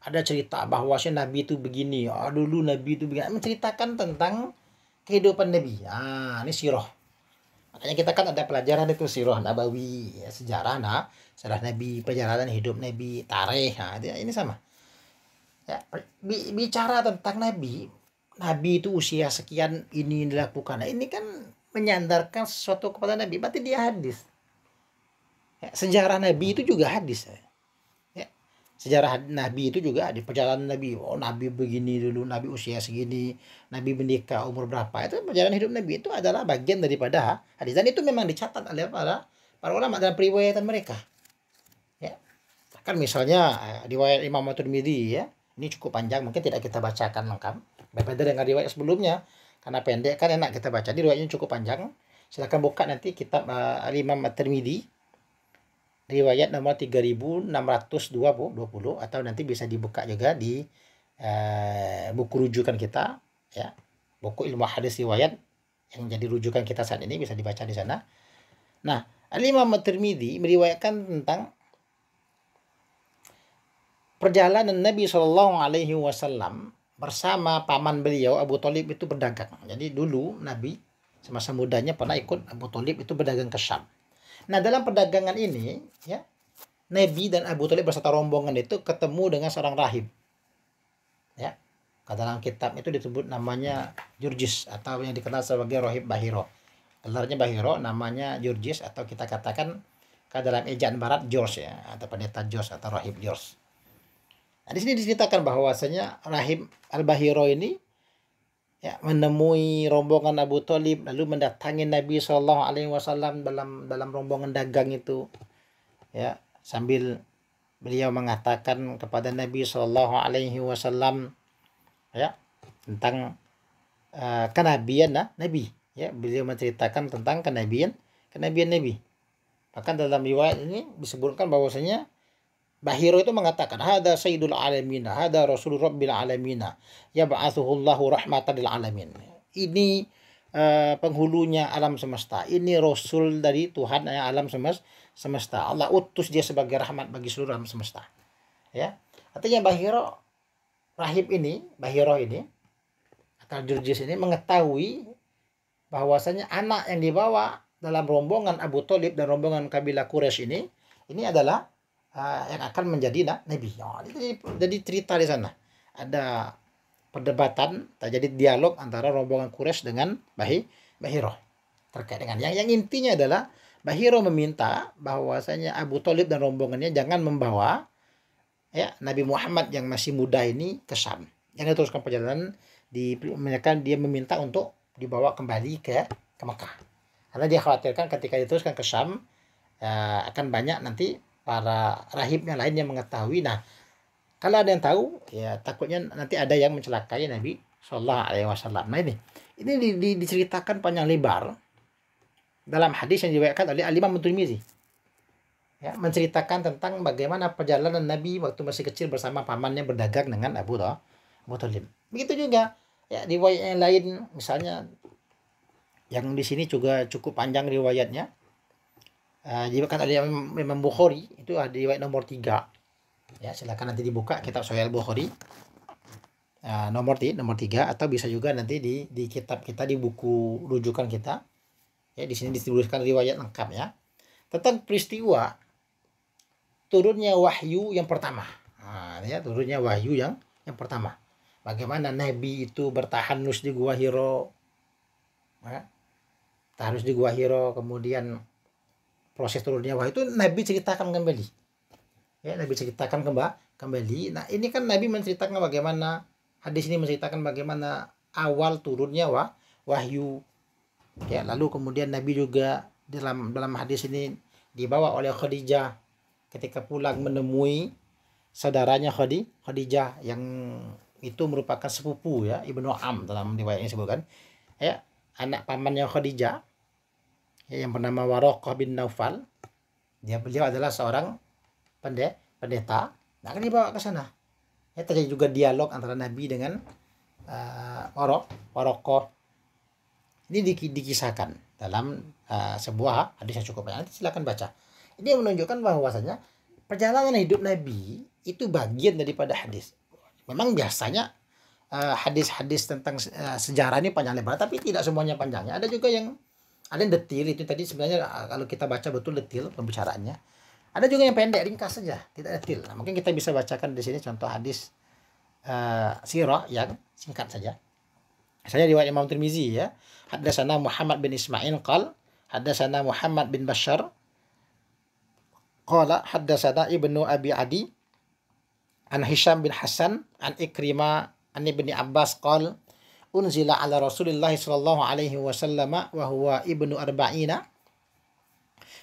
Ada cerita bahwa si Nabi itu begini, dulu Nabi itu begini, menceritakan tentang kehidupan Nabi. Ini sirah. Makanya kita kan ada pelajaran itu sirah nabawi, ya, sejarah Nabi, perjalanan hidup Nabi, tarikh. Ini sama. Ya, bicara tentang Nabi itu usia sekian ini dilakukan. Nah, ini kan menyandarkan sesuatu kepada Nabi, berarti dia hadis. Ya, sejarah Nabi itu juga hadis. Sejarah Nabi itu juga di perjalanan Nabi. Nabi begini dulu, Nabi usia segini, Nabi menikah umur berapa. Itu perjalanan hidup Nabi itu adalah bagian daripada hadis. Dan itu memang dicatat oleh para ulama dalam periwayatan mereka. Ya. Kan misalnya riwayat Imam At-Tirmidzi, ya. Ini cukup panjang, mungkin tidak kita bacakan lengkap. Berbeda dengan riwayat sebelumnya. Karena pendek kan enak kita baca. Ini riwayatnya cukup panjang. Silakan buka nanti kitab Imam At-Tirmidzi, riwayat nomor 3620, atau nanti bisa dibuka juga di buku rujukan kita, ya, buku ilmu hadis riwayat yang jadi rujukan kita saat ini, bisa dibaca di sana. Nah, Imam At-Tirmidzi meriwayatkan tentang perjalanan Nabi Shallallahu Alaihi Wasallam bersama paman beliau Abu Thalib itu berdagang. Jadi dulu Nabi semasa mudanya pernah ikut Abu Thalib itu berdagang ke Syam. Nah, dalam perdagangan ini, ya, Nabi dan Abu Thalib beserta rombongan itu ketemu dengan seorang rahib. Ya, dalam kitab itu disebut namanya Jurjis, atau yang dikenal sebagai Rahib Bahiro. Gelarnya Bahiro, namanya Jurjis, atau kita katakan dalam ejaan barat George, ya, atau pendeta George atau Rahib George. Nah, di sini diceritakan bahwasanya Rahib Al-Bahiro ini, ya, menemui rombongan Abu Thalib, lalu mendatangi Nabi Shallallahu Alaihi Wasallam dalam rombongan dagang itu, ya, sambil beliau mengatakan kepada Nabi Shallallahu Alaihi Wasallam, ya, tentang kenabian Nabi, ya, beliau menceritakan tentang kenabian Nabi. Bahkan dalam riwayat ini disebutkan bahwasanya Bahiro itu mengatakan, hada sayyidul alamin, hada rasul rabbil alamin, yab'atsuhullahu rahmatan lil alamin. Ini penghulunya alam semesta. Ini rasul dari Tuhan alam semesta. Allah utus dia sebagai rahmat bagi seluruh alam semesta. Ya. Artinya Bahiro ini Al-Jurjis ini mengetahui bahwasanya anak yang dibawa dalam rombongan Abu Thalib dan rombongan kabilah Quraisy ini adalah yang akan menjadi nabi. Jadi cerita di sana ada perdebatan, terjadi dialog antara rombongan Quraisy dengan Bahiro terkait dengan yang intinya adalah Bahiro meminta bahwasanya Abu Thalib dan rombongannya jangan membawa Nabi Muhammad yang masih muda ini ke Syam. Yang diteruskan perjalanan mereka dia meminta untuk dibawa kembali ke Mekah. Karena dia khawatirkan ketika diteruskan ke Syam akan banyak nanti para rahibnya lain yang mengetahui. Nah, kalau ada yang tahu, ya takutnya nanti ada yang mencelakai Nabi Shallallahu Alaihi Wasallam. Nah ini diceritakan panjang lebar dalam hadis yang diriwayatkan oleh Al-Imam Tirmizi. Ya, menceritakan tentang bagaimana perjalanan Nabi waktu masih kecil bersama pamannya berdagang dengan Abu Thalib. Begitu juga ya riwayat yang lain, misalnya yang di sini juga cukup panjang riwayatnya. Diriwayatkan oleh Imam Bukhari, itu ada riwayat nomor 3. Ya, silakan nanti dibuka kitab Sahih Bukhari. Nomor 3 atau bisa juga nanti di kitab kita, di buku rujukan kita. Ya, di sini dituliskan riwayat lengkap ya. Tentang peristiwa turunnya wahyu yang pertama. Turunnya wahyu yang pertama. Bagaimana Nabi itu bertahanus di Gua Hiro. Tahanus di Gua Hiro, kemudian proses turunnya wahyu itu Nabi ceritakan kembali. Ya, Nabi ceritakan kembali. Nah, ini kan Nabi menceritakan bagaimana, hadis ini menceritakan bagaimana awal turunnya wahyu. Ya, lalu kemudian Nabi juga dalam hadis ini dibawa oleh Khadijah ketika pulang menemui saudaranya Khadijah yang itu merupakan sepupu ya, Ibnu Am dalam riwayatnya disebutkan. Ya, anak pamannya Khadijah ya, yang bernama Waraqah bin Naufal. Beliau adalah seorang pendeta. Nah, akan dibawa ke sana. Ya, terjadi juga dialog antara Nabi dengan Waraqah. Ini dikisahkan dalam sebuah hadis yang cukup banyak. Nanti silakan baca. Ini menunjukkan bahwasanya perjalanan hidup Nabi itu bagian daripada hadis. Memang biasanya hadis-hadis tentang sejarah ini panjang lebar, tapi tidak semuanya panjangnya. Ada juga yang detil, itu tadi sebenarnya kalau kita baca betul detil pembicaraannya. Ada juga yang pendek, ringkas saja, tidak detil. Nah, mungkin kita bisa bacakan di sini contoh hadis sirah yang singkat saja. Saya riwayat Imam Tirmizi ya. Haddatsana Muhammad bin Ismail qala haddatsana Muhammad bin Bashar qala haddatsana Ibnu Abi Adi an Hisham bin Hasan an Ikrimah an Ibni Abbas qala unzila ala Rasulillah sallallahu alaihi wasallam wa huwa ibnu arba'ina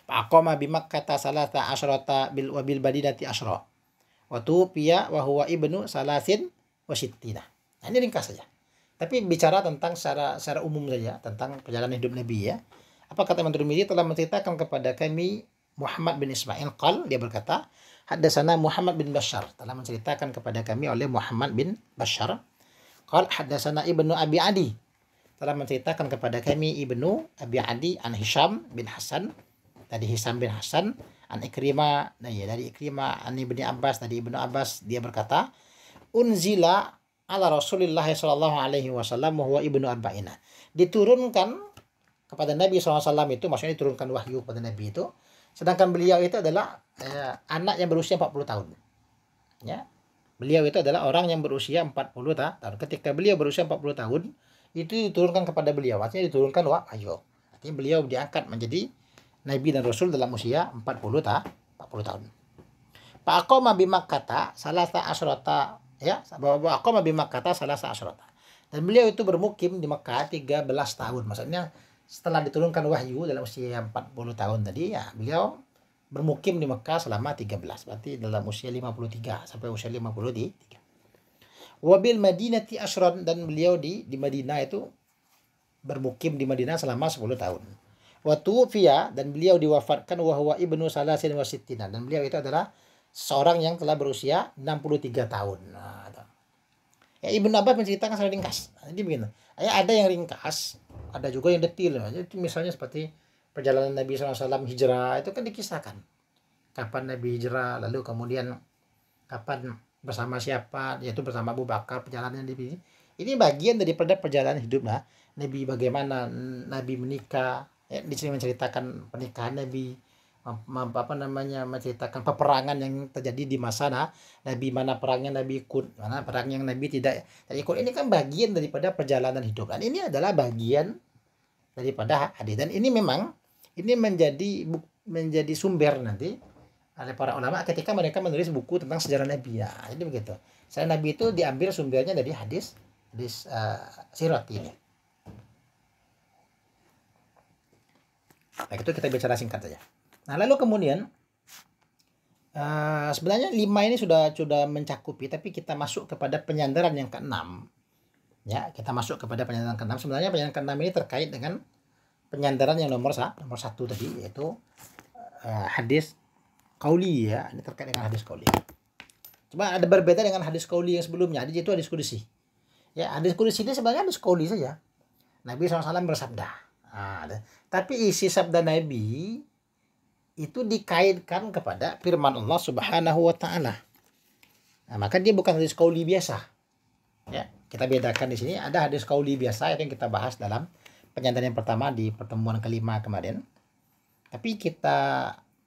faqama bi Makkah salata asyrata bil Madinati asyra wa tufiya wa huwa ibnu salasin wa sittina. Nah, ini ringkas saja. Tapi bicara tentang secara umum saja tentang perjalanan hidup Nabi ya. Apa kata Imam Tirmizi? Telah menceritakan kepada kami Muhammad bin Ismail qal, dia berkata, haddatsana Muhammad bin Bashar, telah menceritakan kepada kami oleh Muhammad bin Bashar. Qal haddatsana Ibnu Abi Adi, telah menceritakan kepada kami Ibnu Abi Adi an Hisham bin Hasan, tadi Hisham bin Hasan an Ikrimah, dari Ikrimah an Ibni Abbas, dari Ibnu Abbas, dia berkata, unzila ala Rasulillah sallallahu alaihi wasallam wa huwa ibnu arba'ina. Diturunkan kepada Nabi SAW itu, maksudnya diturunkan wahyu kepada Nabi itu, sedangkan beliau itu adalah anak yang berusia 40 tahun. Ya. Beliau itu adalah orang yang berusia 40 tahun. Ketika beliau berusia 40 tahun, itu diturunkan kepada beliau, artinya diturunkan wahyu. Artinya beliau diangkat menjadi Nabi dan Rasul dalam usia 40 tahun. Faqama bi Makkah salasa asyrata, ya, bahwa aqama bi Makkah salasa asyrata. Dan beliau itu bermukim di Mekah 13 tahun. Maksudnya setelah diturunkan wahyu dalam usia 40 tahun tadi ya, beliau bermukim di Mekah selama 13. Berarti dalam usia 53 sampai usia 53. Wabil Madinati asyran, dan beliau di Madinah itu bermukim di Madinah selama 10 tahun. Wa tufiya, dan beliau diwafatkan wa huwa ibnu salasin wa sittina, dan beliau itu adalah seorang yang telah berusia 63 tahun. Nah, ya, Ibnu Abbas menceritakan secara ringkas. Jadi begini, ya, ada yang ringkas, ada juga yang detil. Jadi misalnya seperti perjalanan Nabi SAW hijrah, itu kan dikisahkan. Kapan Nabi hijrah, lalu kemudian kapan bersama siapa, yaitu bersama Abu Bakar, perjalanan di Ini bagian daripada perjalanan hidup Nabi, bagaimana Nabi menikah, ya, di sini menceritakan pernikahan Nabi, menceritakan peperangan yang terjadi di masa Nabi, mana perangnya Nabi ikut, mana perang yang Nabi tidak ikut. Ini kan bagian daripada perjalanan hidup, dan ini adalah bagian daripada hadis, dan ini memang ini menjadi sumber nanti oleh para ulama ketika mereka menulis buku tentang sejarah Nabi. Ya, jadi begitu. Sejarah Nabi itu diambil sumbernya dari hadis sirat ini. Nah, itu kita bicara singkat saja. Nah, lalu kemudian sebenarnya 5 ini sudah mencakupi, tapi kita masuk kepada penyandaran yang keenam. Ya, kita masuk kepada penyandaran keenam. Sebenarnya penyandaran keenam ini terkait dengan penyandaran yang nomor 1 tadi, yaitu hadis qauli, ya. Ini terkait dengan hadis qauli. Cuma ada berbeda dengan hadis qauli yang sebelumnya. Hadis itu hadis qudsi. Ya, hadis qudsi ini sebenarnya hadis qauli saja. Nabi SAW bersabda. Tapi isi sabda Nabi itu dikaitkan kepada firman Allah Subhanahu wa taala. Nah, maka dia bukan hadis qauli biasa. Ya, kita bedakan di sini. Ada hadis qauli biasa yang kita bahas dalam penyandaran yang pertama di pertemuan kelima kemarin. Tapi kita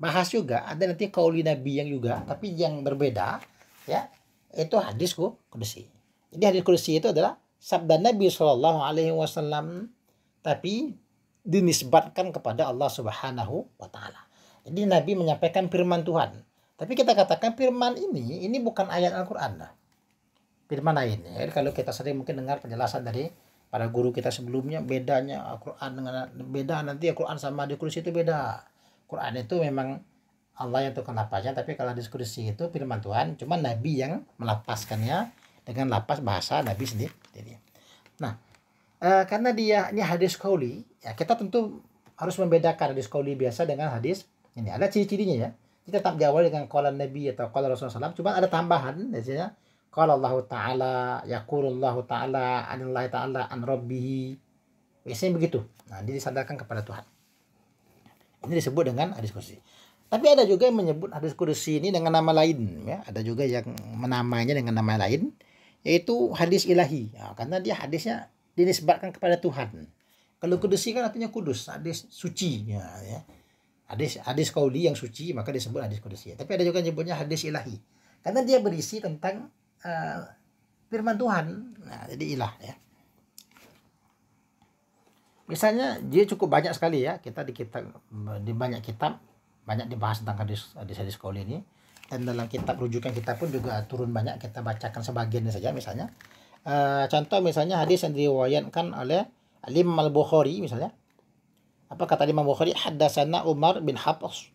bahas juga ada nanti qauli Nabi yang juga, tapi yang berbeda, ya, itu hadis qudsi. Jadi hadis qudsi itu adalah sabda Nabi Shallallahu Alaihi Wasallam, tapi dinisbatkan kepada Allah Subhanahu wa taala. Jadi Nabi menyampaikan firman Tuhan. Tapi kita katakan firman ini bukan ayat Al-Qur'an. Firman lain. Ya, kalau kita sering mungkin dengar penjelasan dari para guru kita sebelumnya, bedanya Al-Qur'an dengan nanti Al-Qur'an sama hadis qudsi itu beda. Quran itu memang Allah yang tentukan lapasnya, tapi kalau hadis qudsi itu firman Tuhan, cuma Nabi yang melapaskannya dengan lapas bahasa Nabi sendiri. Nah, karena ini hadis qauli, ya, kita tentu harus membedakan hadis qauli biasa dengan hadis ini. Ada ciri-cirinya, ya. Kita tetap diawali dengan qala Nabi atau qala Rasulullah SAW, cuma ada tambahan biasanya qala Allah Ta'ala, yaqulullahu Ta'ala, anillahi Ta'ala, an rabbih. Biasanya begitu. Nah, ini disandarkan kepada Tuhan. Ini disebut dengan hadis qudsi. Tapi ada juga yang menyebut hadis qudsi ini dengan nama lain, ya. Ada juga yang menamainya dengan nama lain, yaitu hadis ilahi. Ya, karena dia hadisnya dinisbatkan kepada Tuhan. Kalau qudsi kan artinya kudus, hadis suci, ya. Hadis qauli yang suci, maka disebut hadis qudsi. Tapi ada juga yang menyebutnya hadis ilahi, karena dia berisi tentang firman Tuhan. Nah, jadi ilah, ya. Misalnya dia cukup banyak sekali, ya, kita di banyak kitab banyak dibahas tentang hadis qauli ini, dan dalam kitab rujukan kita pun juga turun banyak, kita bacakan sebagiannya saja. Misalnya contoh misalnya hadis yang diriwayatkan oleh Imam Al-Bukhari, misalnya apa kata Imam Bukhari, haddatsana Umar bin Hafs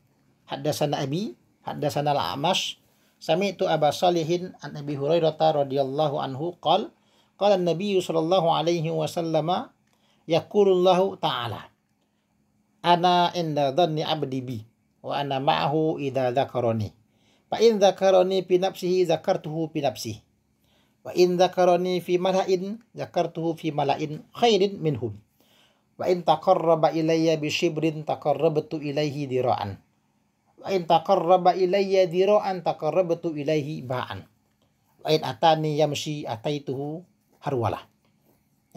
haddatsana Abi haddatsana Al-A'mash sami'tu Aba Salihin an Abi Hurairah radhiyallahu anhu qala an-nabiy sallallahu alaihi wasallam yaqulullahu ta'ala ana inda dhanni abdi bi wa ana ma'ahu idza dzakarani fa in dzakarani fi nafsihi dzakartuhu fi nafsihi wa in dzakarani fi mala'in dzakartuhu fi mala'in khairin minhum wa in taqarraba ilayya bi shibrin taqarrabtu ilayhi dira'an wa in taqarraba ilayya dira'an taqarrabtu ilayhi ba'an wa in atani yamshi ataituhu harwalah.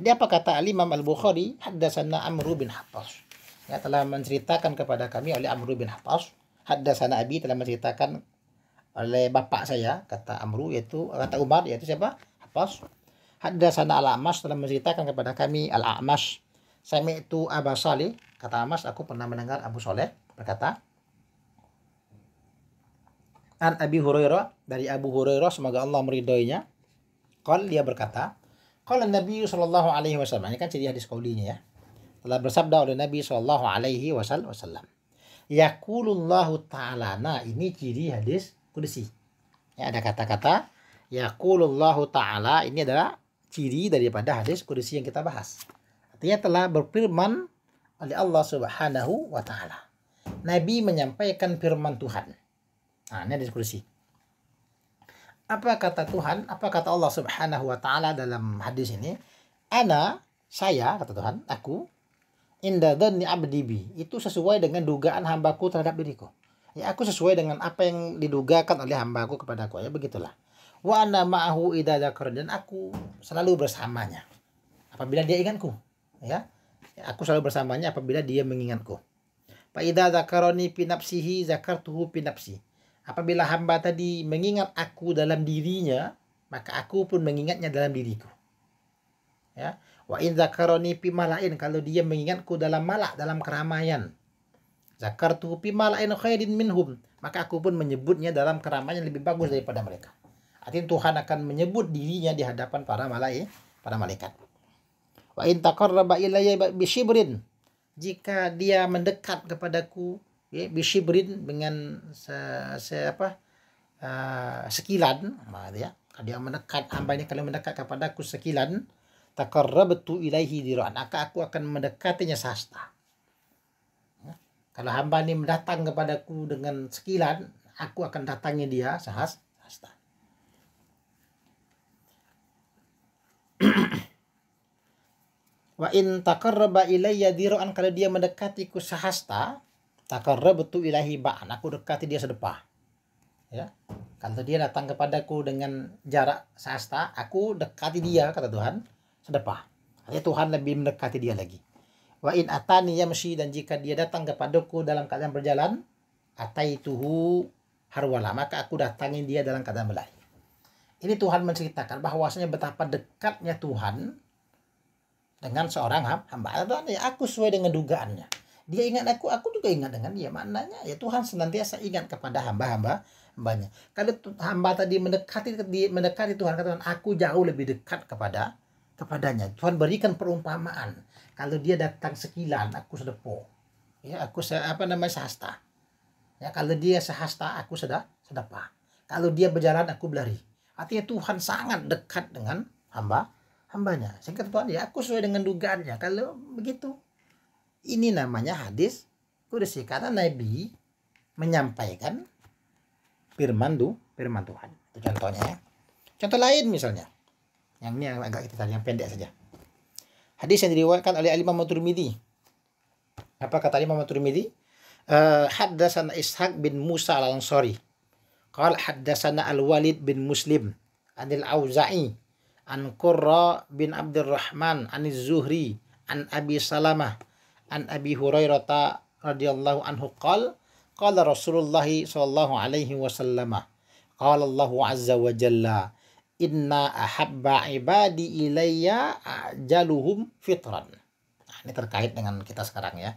Jadi apa kata Imam Al-Bukhari, haddatsana Amr bin Hafs, ya, telah menceritakan kepada kami oleh Amr bin Hafs, haddatsana Abi, telah menceritakan oleh bapak saya, kata Amr, yaitu kata Umar, yaitu siapa? Hafs. Haddatsana Al-A'mash, telah menceritakan kepada kami Al-A'mash, sami'tu Aba Salih, kata A'mash, aku pernah mendengar Abu Saleh berkata, an Abi Hurairah, dari Abu Hurairah, semoga Allah meridhoinya, qala, dia berkata, qala Nabi sallallahu alaihi wasallam, ini kan ciri hadis qaulinya, ya, telah bersabda oleh Nabi sallallahu alaihi wasallam, yaqulullahu ta'ala. Nah, ini ciri hadis qudsi, ya, ada kata-kata yaqulullahu ta'ala, ini adalah ciri daripada hadis qudsi yang kita bahas. Artinya telah berfirman oleh Allah Subhanahu wa taala. Nabi menyampaikan firman Tuhan. Nah, ini hadis qudsi. Apa kata Tuhan? Apa kata Allah Subhanahu wa taala dalam hadis ini? Ana, saya, kata Tuhan, aku inda dhanni abdi bi, itu sesuai dengan dugaan hambaku terhadap diriku. Ya, aku sesuai dengan apa yang didugakan oleh hambaku kepadaku, ya, begitulah. Wa ana ma'ahu idza dzakarani, dan aku selalu bersamanya apabila dia ingatku. Ya. Aku selalu bersamanya apabila dia mengingatku. Fa idza dzakarani fi nafsihi dzakartuhu fi nafsi. Apabila hamba tadi mengingat aku dalam dirinya, maka aku pun mengingatnya dalam diriku. Ya. Wa in dzakarani fi mala'in, kalau dia mengingatku dalam malak, dalam keramaian, zakartuhu fi mala'in khairin minhum, maka aku pun menyebutnya dalam keramaian yang lebih bagus daripada mereka. Artinya Tuhan akan menyebut dirinya di hadapan para malaikat. Wa in taqarraba ilayya bisyibrin, jika dia mendekat kepadaku, ya, bisyibrin dengan sekilan, ya. Dia mendekat, hamba ini kalau mendekat kepadaku sekilan, taqarrabtu ilaihi dira'an, maka aku akan mendekatinya sehasta. Ya. Kalau hamba ini datang kepadaku dengan sekilan, aku akan datangi dia sehasta. Wa in taqarraba ilayya dira'an, kalau dia mendekatiku sehasta, taqarrabtu ilaihi ba'an, aku dekati dia sedepah. Ya. Kalau dia datang kepadaku dengan jarak sehasta, aku dekati dia, kata Tuhan, sedepah. Artinya Tuhan lebih mendekati dia lagi. Wa in atani yamshi, dan jika dia datang kepadaku dalam keadaan berjalan, ataituhu harwala, maka aku datangin dia dalam keadaan berlari. Ini Tuhan menceritakan bahwasanya betapa dekatnya Tuhan dengan seorang hamba. Ya, aku sesuai dengan dugaannya. Dia ingat aku juga ingat dengan dia. Maknanya ya Tuhan senantiasa ingat kepada hambanya. Kalau hamba tadi mendekati Tuhan, kata Tuhan, aku jauh lebih dekat kepadanya. Tuhan berikan perumpamaan. Kalau dia datang sekilan, aku sedepo. Ya, aku sehasta. Ya, kalau dia sehasta, aku sedepah. Kalau dia berjalan, aku berlari. Artinya Tuhan sangat dekat dengan hambanya. Sehingga Tuhan, ya aku sesuai dengan dugaannya. Kalau begitu, ini namanya hadis kudusi, karena Nabi menyampaikan firman Tuhan. Itu contohnya, ya. Contoh lain misalnya, yang ini agak kita yang pendek saja. Hadis yang diriwayatkan oleh Imam Tirmidzi. Apa kata Imam Tirmidzi? Haddatsana Ishaq bin Musa al-Ansari. Qala haddatsana Al-Walid bin Muslim anil Auza'i an Qurra bin Abdurrahman aniz Zuhri an Abi Salamah an Abi Hurairah radhiyallahu anhu qala Rasulullah sallallahu alaihi wasallam qala Allah azza wa jalla inna ahabba ibadi ilayya ajaluhum fitran. Nah, ini terkait dengan kita sekarang, ya.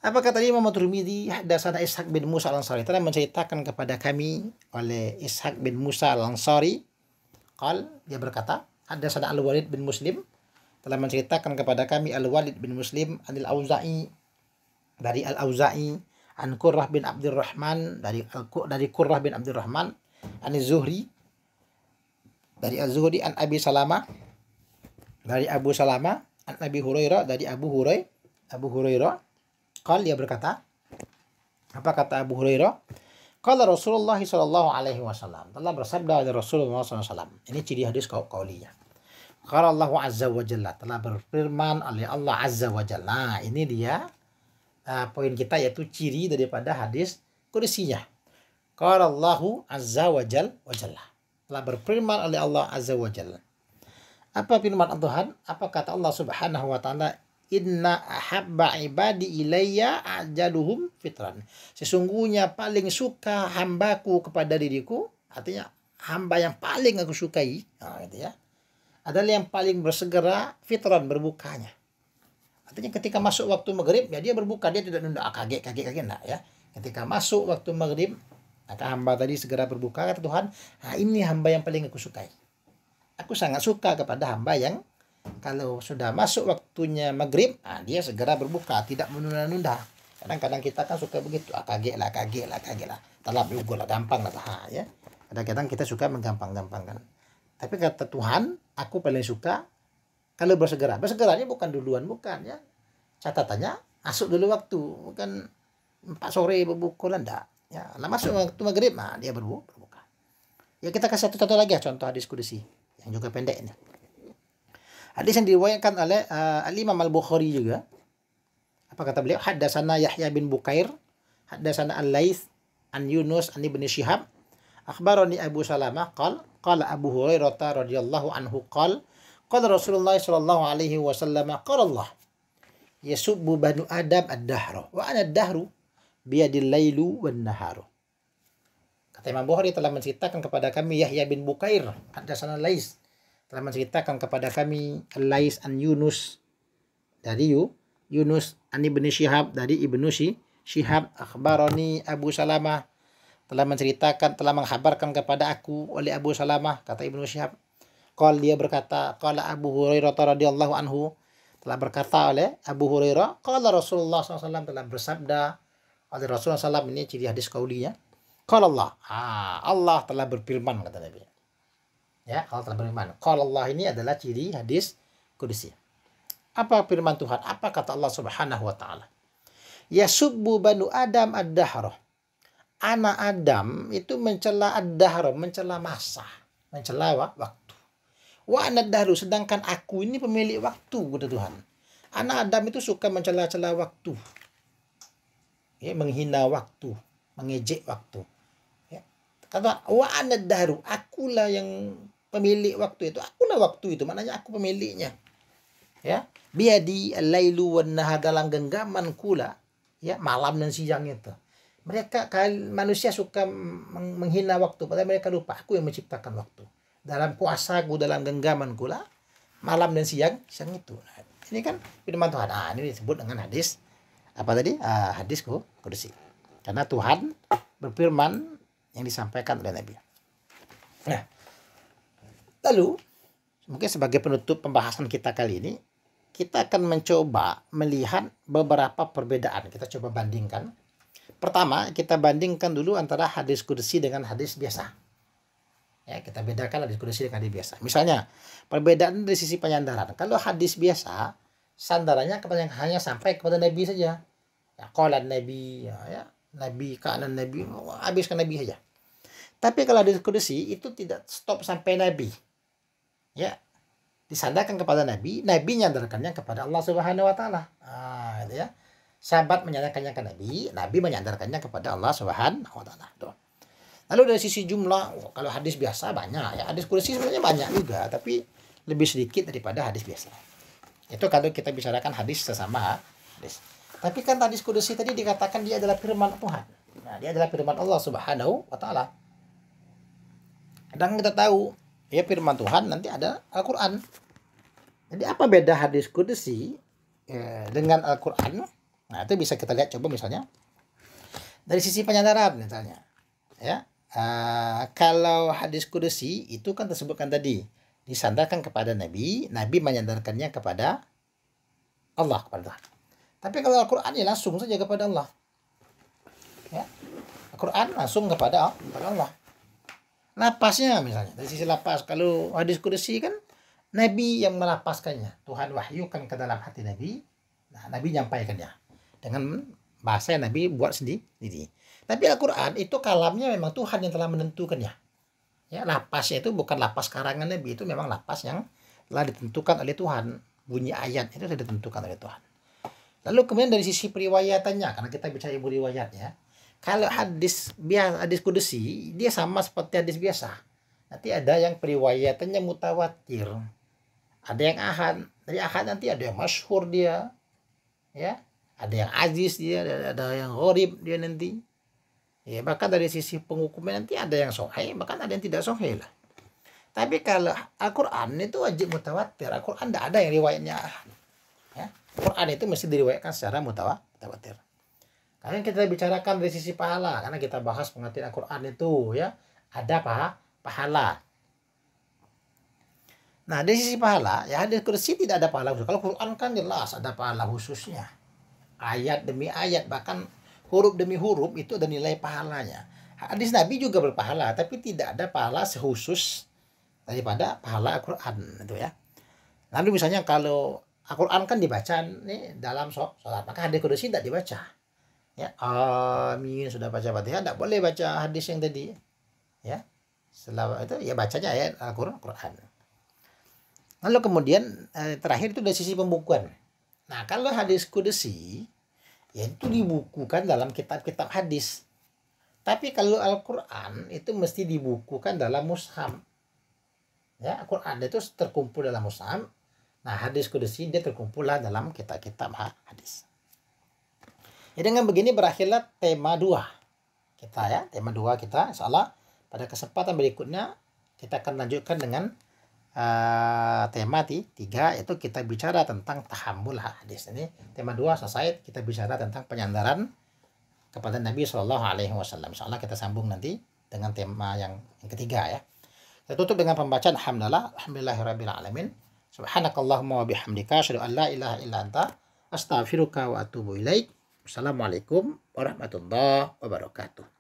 Apa kata Imam Tirmidzi? Hadatsana Ishaq bin Musa al-Ansari, telah menceritakan kepada kami oleh Ishaq bin Musa al-Ansari. Dia berkata, hadatsana Al-Walid bin Muslim, telah menceritakan kepada kami Al-Walid bin Muslim anil Auza'i, dari Al-Auza'i, an Qurrah bin Abdurrahman, dari Qurrah bin Abdurrahman, an Zuhri, dari Az-Zuhri, an Abi Salamah, dari Abu Salamah, an Abi Hurairah, dari Abu Hurairah. Dia berkata, apa kata Abu Hurairah? Qala Rasulullah sallallahu alaihi wasallam, telah bersabda dari Rasulullah sallallahu alaihi wasallam. Ini ciri hadis qauliyah. Qala Allah azza wa jalla, telah berfirman oleh Allah azza wa jalla. Nah, ini dia poin kita, yaitu ciri daripada hadis qudusiyah. Qala Allah azza wa jalla, telah berfirman oleh Allah azza wa jalla. Apa firman Tuhan? Apa kata Allah subhanahu wa ta'ala? Inna ahabba ibadi ilayya ajaluhum fitran. Sesungguhnya paling suka hambaku kepada diriku, artinya hamba yang paling aku sukai, gitu ya, adalah yang paling bersegera fitran, berbukanya. Artinya ketika masuk waktu maghrib, ya dia berbuka, dia tidak nunda kaget, enggak, ya. Ketika masuk waktu maghrib, maka hamba tadi segera berbuka, kata Tuhan. Nah, ini hamba yang paling aku sukai. Aku sangat suka kepada hamba yang kalau sudah masuk waktunya maghrib, dia segera berbuka, tidak menunda-nunda. Kadang-kadang kita kan suka begitu, kaget lah, telat juga lah, gampang lah, ya. Kadang-kadang kita suka menggampang-gampangkan. Tapi kata Tuhan, aku paling suka kalau bersegera. Bersegeranya bukan duluan, bukan, ya. Catatannya masuk dulu waktu, bukan 4 sore berbuka, enggak. Ya, lah masuk waktu maghrib, dia berbuka. Ya, kita kasih satu contoh lagi, contoh hadis kudusi yang juga pendek ini. Hadis yang diriwayatkan oleh Al-Imam Al-Bukhari juga. Apa kata beliau? Haddatsana Yahya bin Bukair, haddatsana Al-Laits an Yunus an Ibnu Syihab Akhbarani Abu Salamah qala Abu Hurairah radhiyallahu anhu qala Rasulullah sallallahu alaihi wasallam qala Allah yasubbu banu Adam ad-dahra wa ana ad-dahru biyadil lailu wan naharu. Kata Imam Bukhari telah menceritakan kepada kami Yahya bin Bukair hadatsana Lais telah menceritakan kepada kami Lais an Yunus dari Yunus an Ibnu Syihab dari Ibnu Syihab akhbarani Abu Salamah telah menghabarkan kepada aku oleh Abu Salamah kata Ibnu Syihab dia berkata qala Abu Hurairah radhiyallahu anhu telah berkata oleh Abu Hurairah qala Rasulullah SAW telah bersabda oleh Rasulullah SAW ini ciri hadis qaulinya qala Allah Allah telah berfirman kata Nabi ya Allah telah berfirman qala Allah ini adalah ciri hadis qudsi. Apa firman Tuhan? Apa kata Allah Subhanahu wa taala? Yasubbu banu Adam ad-dahra. Anak Adam itu mencela ad-dahra, mencela masa, mencela waktu. Wa ana ad-dahru, sedangkan aku ini pemilik waktu kata Tuhan. Anak Adam itu suka mencela-cela waktu. Ya, menghina waktu, mengejek waktu. Ya. Kata wa ana ad-dahru, akulah yang pemilik waktu itu. Akulah waktu itu, maknanya aku pemiliknya. Ya, biadi al-lailu wan nahar, dalam genggaman kula ya malam dan siang itu. Mereka manusia suka menghina waktu, padahal mereka lupa aku yang menciptakan waktu. Dalam puasaku, dalam genggaman kula malam dan siang itu. Nah, ini kan firman Tuhan. Ini disebut dengan hadis apa tadi? Hadis qudsi. Karena Tuhan berfirman yang disampaikan oleh Nabi. Nah, lalu mungkin sebagai penutup pembahasan kita kali ini, kita akan mencoba melihat beberapa perbedaan. Kita coba bandingkan. Pertama, kita bandingkan dulu antara hadis qudsi dengan hadis biasa. Ya, kita bedakan hadis qudsi dengan hadis biasa. Misalnya, perbedaan dari sisi penyandaran. Kalau hadis biasa, sandarannya hanya sampai kepada Nabi saja. Ya, qalan Nabi, ya, Nabi, ka'anan Nabi, habiskan Nabi saja. Tapi kalau hadis qudsi itu tidak stop sampai Nabi. Ya, disandarkan kepada Nabi, Nabi menyandarkannya kepada Allah Subhanahu wa taala. Gitu ya. Sahabat menyandarkannya ke Nabi, Nabi menyandarkannya kepada Allah Subhanahu wa taala. Lalu dari sisi jumlah, kalau hadis biasa banyak ya. Hadis qudsi sebenarnya banyak juga, tapi lebih sedikit daripada hadis biasa. Itu kalau kita bicarakan hadis sesama hadis. Tapi kan hadis qudsi tadi dikatakan dia adalah firman Tuhan. Nah, dia adalah firman Allah Subhanahu wa taala. Dan kita tahu ya firman Tuhan nanti ada Al-Qur'an. Jadi apa beda hadis qudsi dengan Al-Qur'an? Nah, itu bisa kita lihat coba misalnya dari sisi penyandaran misalnya. Ya. Kalau hadis qudsi itu kan tersebutkan tadi disandarkan kepada Nabi, Nabi menyandarkannya kepada Allah, kepada Tuhan. Tapi kalau Al-Qur'an ya langsung saja kepada Allah. Ya. Al-Qur'an langsung kepada Allah. Lapasnya misalnya dari sisi lapas, kalau hadis qudsi kan Nabi yang melapaskannya, Tuhan wahyukan ke dalam hati Nabi. Nah, Nabi nyampaikannya dengan bahasa yang Nabi buat sendiri. Tapi Al-Qur'an itu kalamnya memang Tuhan yang telah menentukannya. Ya, lapasnya itu bukan lapas karangan Nabi, itu memang lapas yang telah ditentukan oleh Tuhan. Bunyi ayat itu sudah ditentukan oleh Tuhan. Lalu kemudian dari sisi periwayatannya, karena kita bicara ilmu riwayat ya. Kalau hadis qudsi dia sama seperti hadis biasa. Nanti ada yang periwayatannya mutawatir. Ada yang ahad. Dari ahad nanti ada yang masyhur dia. Ya, ada yang aziz dia, ada yang gharib dia nanti. Ya, bahkan dari sisi penghukuman nanti ada yang sahih, bahkan ada yang tidak sahih lah. Tapi kalau Al-Qur'an itu wajib mutawatir. Al-Qur'an tidak ada yang riwayatnya ahad. Ya, Al-Qur'an itu mesti diriwayatkan secara mutawatir. Karena kita bicarakan dari sisi pahala, karena kita bahas pengertian Al-Qur'an itu ya, ada pahala. Nah, dari sisi pahala, ya hadis qudsi tidak ada pahala khusus. Kalau Quran kan jelas ada pahala khususnya. Ayat demi ayat, bahkan huruf demi huruf itu ada nilai pahalanya. Hadis Nabi juga berpahala, tapi tidak ada pahala sekhusus daripada pahala Al-Qur'an itu ya. Lalu misalnya kalau Al-Qur'an kan dibaca nih dalam sholat, maka hadis qudsi tidak dibaca. Ya, amin sudah baca Fatihah, tidak boleh baca hadis yang tadi. Ya. Setelah itu ya bacanya ayat Al-Qur'an. Lalu kemudian terakhir itu dari sisi pembukuan. Nah, kalau hadis qudsi ya itu dibukukan dalam kitab-kitab hadis. Tapi kalau Al-Quran itu mesti dibukukan dalam mushaf. Ya, Al-Quran itu terkumpul dalam mushaf. Nah, hadis kudusi dia terkumpul dalam kitab-kitab hadis. Ya, dengan begini berakhirlah tema 2 kita ya. Tema 2 kita, insyaallah pada kesempatan berikutnya kita akan lanjutkan dengan tema 3, yaitu kita bicara tentang tahammul hadis. Ini tema 2 selesai, kita bicara tentang penyandaran kepada Nabi Shallallahu Alaihi Wasallam. Insyaallah kita sambung nanti dengan tema yang ketiga ya. Kita tutup dengan pembacaan alhamdulillahirabbil alamin. Subhanakallahumma wa bihamdika asyhadu an la ilaha illa anta astaghfiruka wa atubu ilaik. Wassalamualaikum warahmatullahi wabarakatuh.